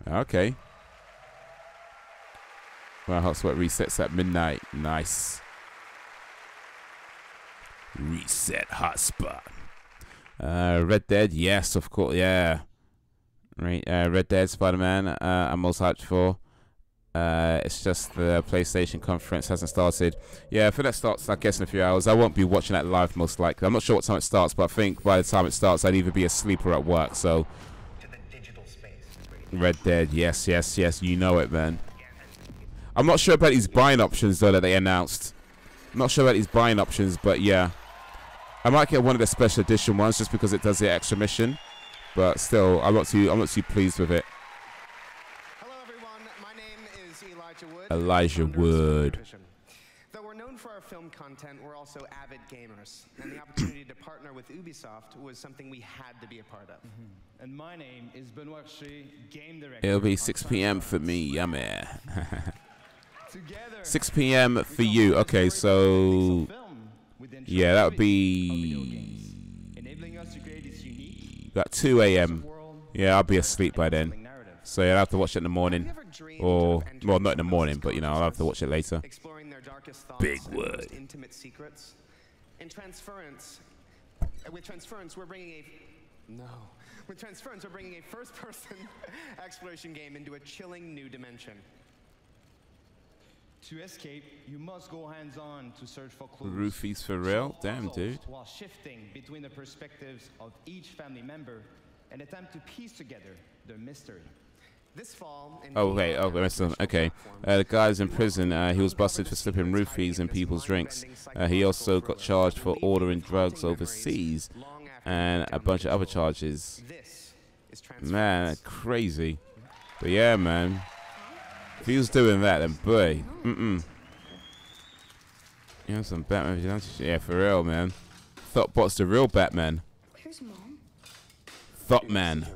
Okay. Well, hot sweat resets at midnight. Nice. Reset hotspot. Red Dead, yes, of course, yeah. Red Dead, Spider-Man, I'm most hyped for. It's just the PlayStation conference hasn't started. Yeah, I think that starts, I guess, in a few hours. I won't be watching that live, most likely. I'm not sure what time it starts, but I think by the time it starts, I'd either be asleep or at work, so. Red Dead, yes, yes, yes, you know it, man. I'm not sure about these buying options, though, that they announced. I'm not sure about these buying options, but yeah. I might get one of the special edition ones just because it does the extra mission. But still, I'm not too pleased with it. Hello, everyone. My name is Elijah Wood. Elijah Wood. Though we're known for our film content, we're also avid gamers. And the opportunity to partner with Ubisoft was something we had to be a part of. And my name is Benoit Richer, game director. It'll be 6 p.m. for me, yummy. 6 p.m. for you. Okay, so yeah, that would be about 2 a.m. Yeah, I'll be asleep by then. So yeah, I'll have to watch it in the morning, or well, not in the morning, but you know, I'll have to watch it later. Exploring their darkest thoughts Big and word. most intimate secrets. In Transference, with Transference, we're bringing a first-person exploration game into a chilling new dimension. To escape, you must go hands-on to search for clues. Roofies for real? Damn, dude. While shifting between the perspectives of each family member and attempt to piece together the mystery. This fall. Oh wait, okay. The guy's in prison. He was busted for slipping roofies in people's drinks. He also got charged for ordering drugs overseas and a bunch of other charges. Man, crazy. But yeah, man. If he was doing that, then boy, you know, some Batman. Yeah, for real, man. Thoughtbot's the real Batman. Where's Mom? Thoughtman.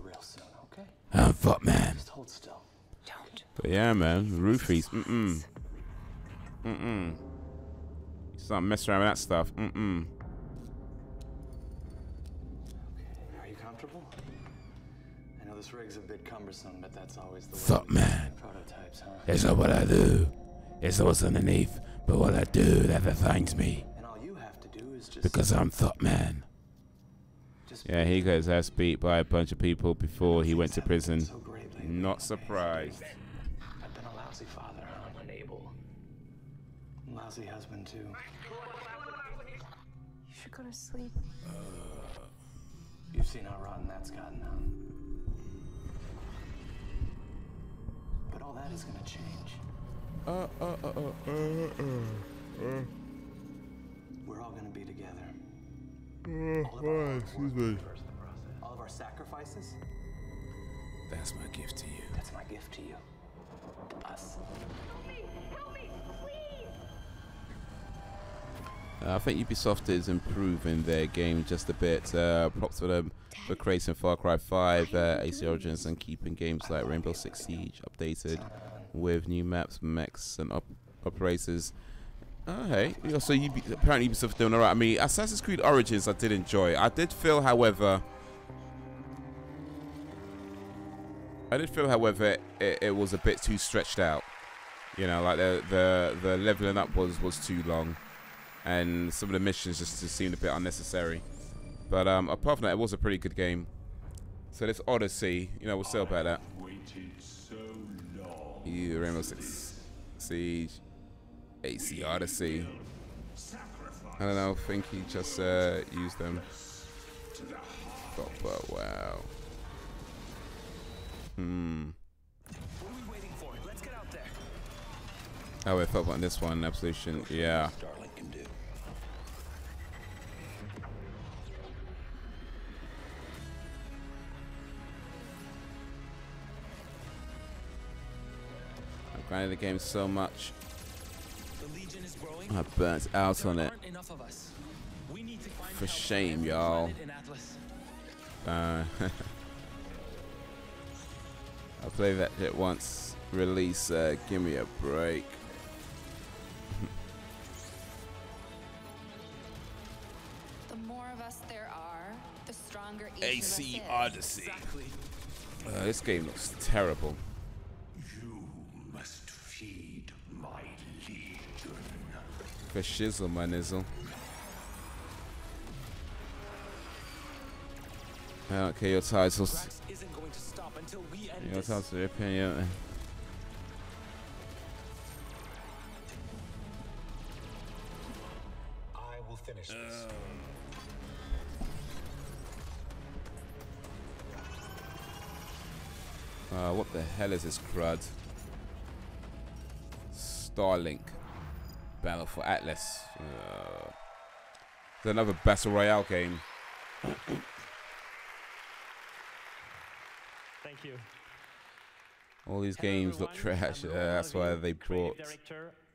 I'm Thoughtman. Just hold still. Don't. But yeah, man, roofies. You start messing around with that stuff. Okay. Are you comfortable? I know this rig's a bit cumbersome, but that's always the way. Thoughtman. Prototypes, huh? It's not what I do. It's what's underneath. But what I do that defines me. And all you have to do is just. Because I'm Thoughtman. Yeah, he got his ass beat by a bunch of people before he went to prison. Not surprised. I've been a lousy father, unable. Lousy husband too. You should go to sleep. You've seen how rotten that's gotten, huh? But all that is gonna change. We're all gonna be together. Excuse me. All of our sacrifices? That's my gift to you. That's my gift to you. To us. Help me, please! I think Ubisoft is improving their game just a bit. Props to them for creating Far Cry 5, AC Origins, and keeping games like Rainbow Six Siege updated with new maps, mechs, and operators. Oh, hey. So apparently Ubisoft doing alright. I mean, Assassin's Creed Origins I did enjoy. I did feel, however, it was a bit too stretched out. You know, like the leveling up was too long, and some of the missions just seemed a bit unnecessary. But apart from that, it was a pretty good game. So this Odyssey, you know, we'll say about that. Rainbow Six Siege, AC Odyssey. I don't know. I think he just used them. But wow. What are we waiting for? Let's get out there. Oh, I thought about this one, Absolution. Yeah. I've grinded the game so much. I burnt out on it. For shame, y'all. I played that shit once. Release, give me a break. The more of us there are, the stronger each AC of us Odyssey. is. Exactly. This game looks terrible. You must feed my legion. For shizzle, my nizzle. Okay, your titles. Isn't going to stop until we end Your this. titles are opinion. I will finish this. What the hell is this crud? Starlink. Battle for Atlas. It's another Battle Royale game. Thank you. All these games look trash. That's why they brought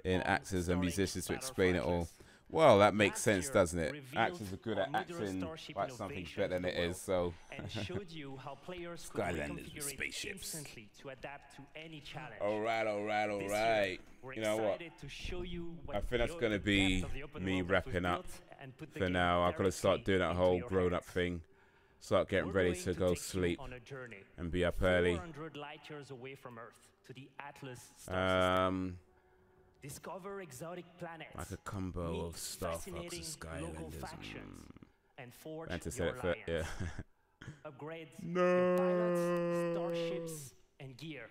in actors and musicians to explain it all. Well, that makes sense, doesn't it? Actors are good at acting like something's better than it is, so. Skylanders with spaceships. Alright. You know what? I think that's going to be me wrapping up for now. I've got to start doing that whole grown-up thing. Start getting ready to go sleep and be up early. 400 light years away from Earth to the Atlas discover exotic planets, like a combo of Star Fox and Skylanders. and forge your alliance. Yeah. Upgrade your pilots, starships, and gear.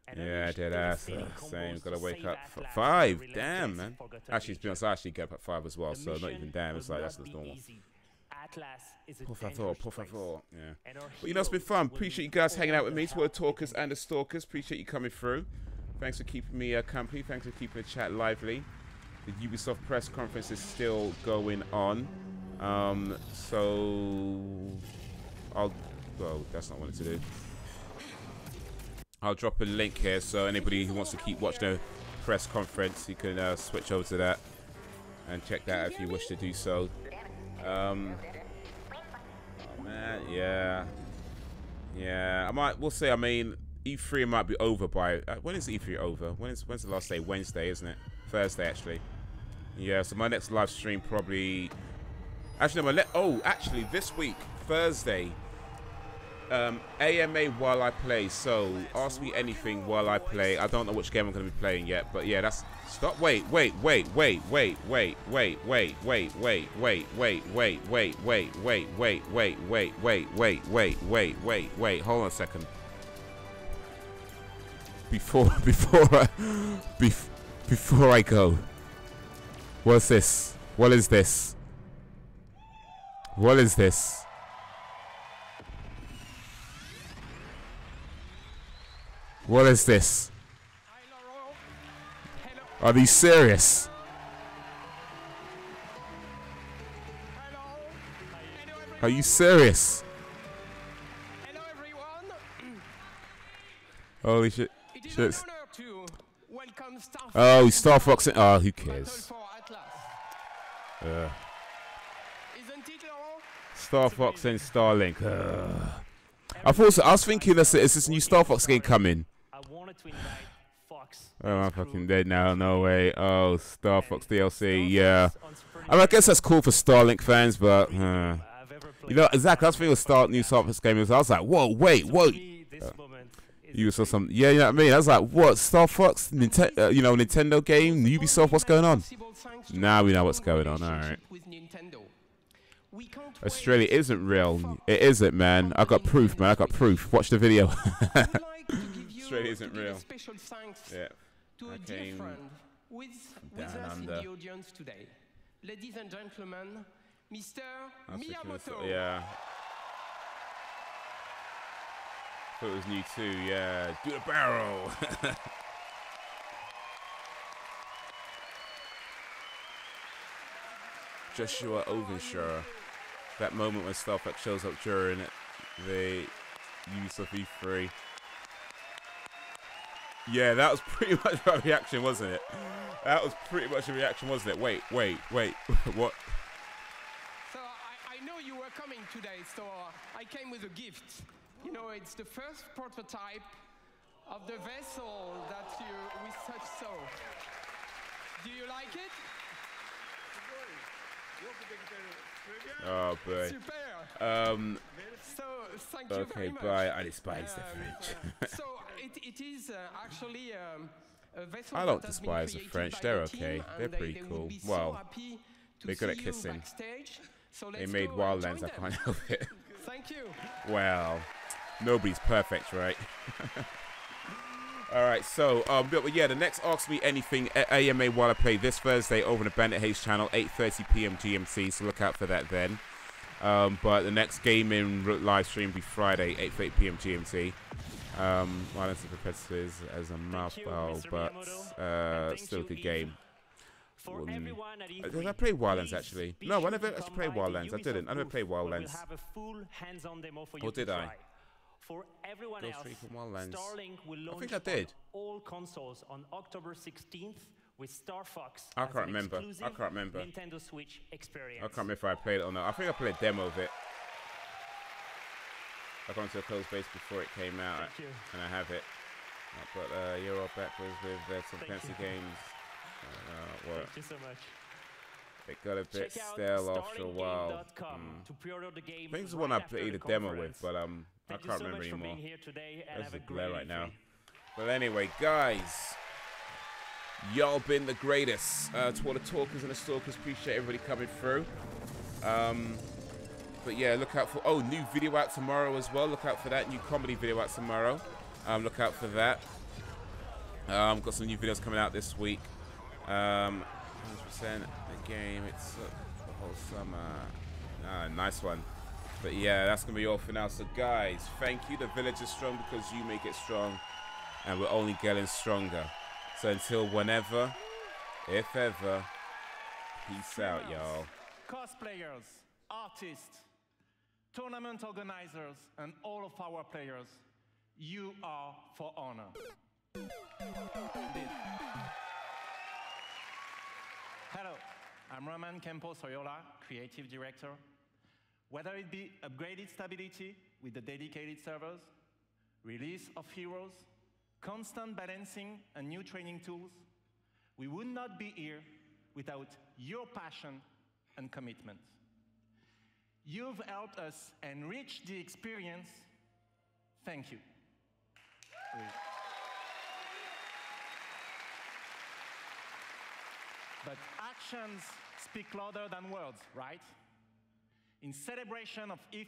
And yeah, dead ass. Same. Gotta wake up for 5. Damn, man. Actually, to be honest, I actually get up at 5 as well, so not even damn. It's like that's just normal. Por favor. Yeah. But you know, it's been fun. Appreciate you guys hanging out with me. It's Word Talkers and the Stalkers. Appreciate you coming through. Thanks for keeping me company. Thanks for keeping the chat lively. The Ubisoft press conference is still going on. So well, that's not what I wanted to do. I'll drop a link here, so anybody who wants to keep watching the press conference, you can switch over to that and check that out if you wish to do so. Oh man, yeah. We'll see. I mean, E3 might be over by. When is E3 over? When's the last day? Wednesday, isn't it? Thursday, actually. Yeah. So my next live stream probably. Actually, no, actually, this week, Thursday. AMA while I play. So ask me anything while I play. I don't know which game I'm going to be playing yet, but yeah, that's. Stop. Wait. Hold on a second. Before I go. What's this? What is this? What is this? What is this? Are these serious? Are you serious? Holy shit. Oh, Star Fox. Oh, who cares? Star Fox and Starlink. I was thinking is this new Star Fox game coming? Oh, I'm fucking dead now. No way. Oh, Star Fox DLC. Yeah. I mean, I guess that's cool for Starlink fans, but you know, exactly. I was thinking new Star Fox game. I was like, whoa, wait. You saw some. Yeah, you know what I mean. I was like, what? Star Fox? Nintendo game? Ubisoft? What's going on? Now we know what's going on. All right. Australia isn't real. It isn't, man. I got proof, man. I got proof. Watch the video. Australia isn't real. Yeah. To a dear friend with us in the audience today. Ladies and gentlemen, Mr. Miyamoto. Yeah. Thought it was new too, yeah. Do the barrel. Joshua Ovenshire. That moment when Star Fox shows up during the Ubisoft E3. Yeah, that was pretty much my reaction, wasn't it? That was pretty much the reaction, wasn't it? Wait. What? So I know you were coming today, so I came with a gift. You know, it's the first prototype of the vessel that we touched so. Do you like it? Oh boy. Super. So thank you very much. Okay, bye. I despise the French. So it is actually a vessel I don't that has been despise the created French. by They're the team, okay. They're and pretty they will cool. be so Well, happy to they're good at see you kissing. backstage. So They let's made go and Wildlands. join I can't them. help it. Thank you. Well, nobody's perfect, right? All right, so but yeah, the next Ask Me Anything AMA while I play this Thursday over on the Bandit Haze channel, 8:30 p.m. GMT. So look out for that then. But the next gaming live stream will be Friday, 8:30 p.m. GMT. Violence of Competitors as a mouthful, but still a good game. Did I play Wildlands actually? No, I never actually played Wildlands. I didn't. I never played Wildlands. Or did I? For everyone Go else, straight from Wildlands. Starlink will launch I think I did. on all consoles on October 16th with Star Fox I as can't an remember. exclusive I can't remember. Nintendo Switch experience. I can't remember if I played it or not. I think I played a demo of it. I got into a closed base before it came out, and I have it. But you're all backwards with some fancy games. Thank you so much. It got a bit stale after a while. To pre-order the game I think it's the one I played a demo with, but I Thank you can't so remember much for anymore. being here today, and That's have a a glare great right now. evening. But anyway, guys, y'all been the greatest. To all the talkers and the stalkers, appreciate everybody coming through. But yeah, look out for new video out tomorrow as well. Look out for that new comedy video out tomorrow. Look out for that. Got some new videos coming out this week. 100% the game. It took the whole summer. Nice one. But yeah, that's gonna be all for now. So guys, thank you. The village is strong because you make it strong, and we're only getting stronger. So until whenever, if ever, peace out, y'all. Cosplayers, artists, tournament organizers, and all of our players, you are for honor. Indeed. Hello, I'm Roman Campos Soyola, Creative Director. Whether it be upgraded stability with the dedicated servers, release of heroes, constant balancing and new training tools, we would not be here without your passion and commitment. You've helped us enrich the experience. Thank you. But actions speak louder than words, right? In celebration of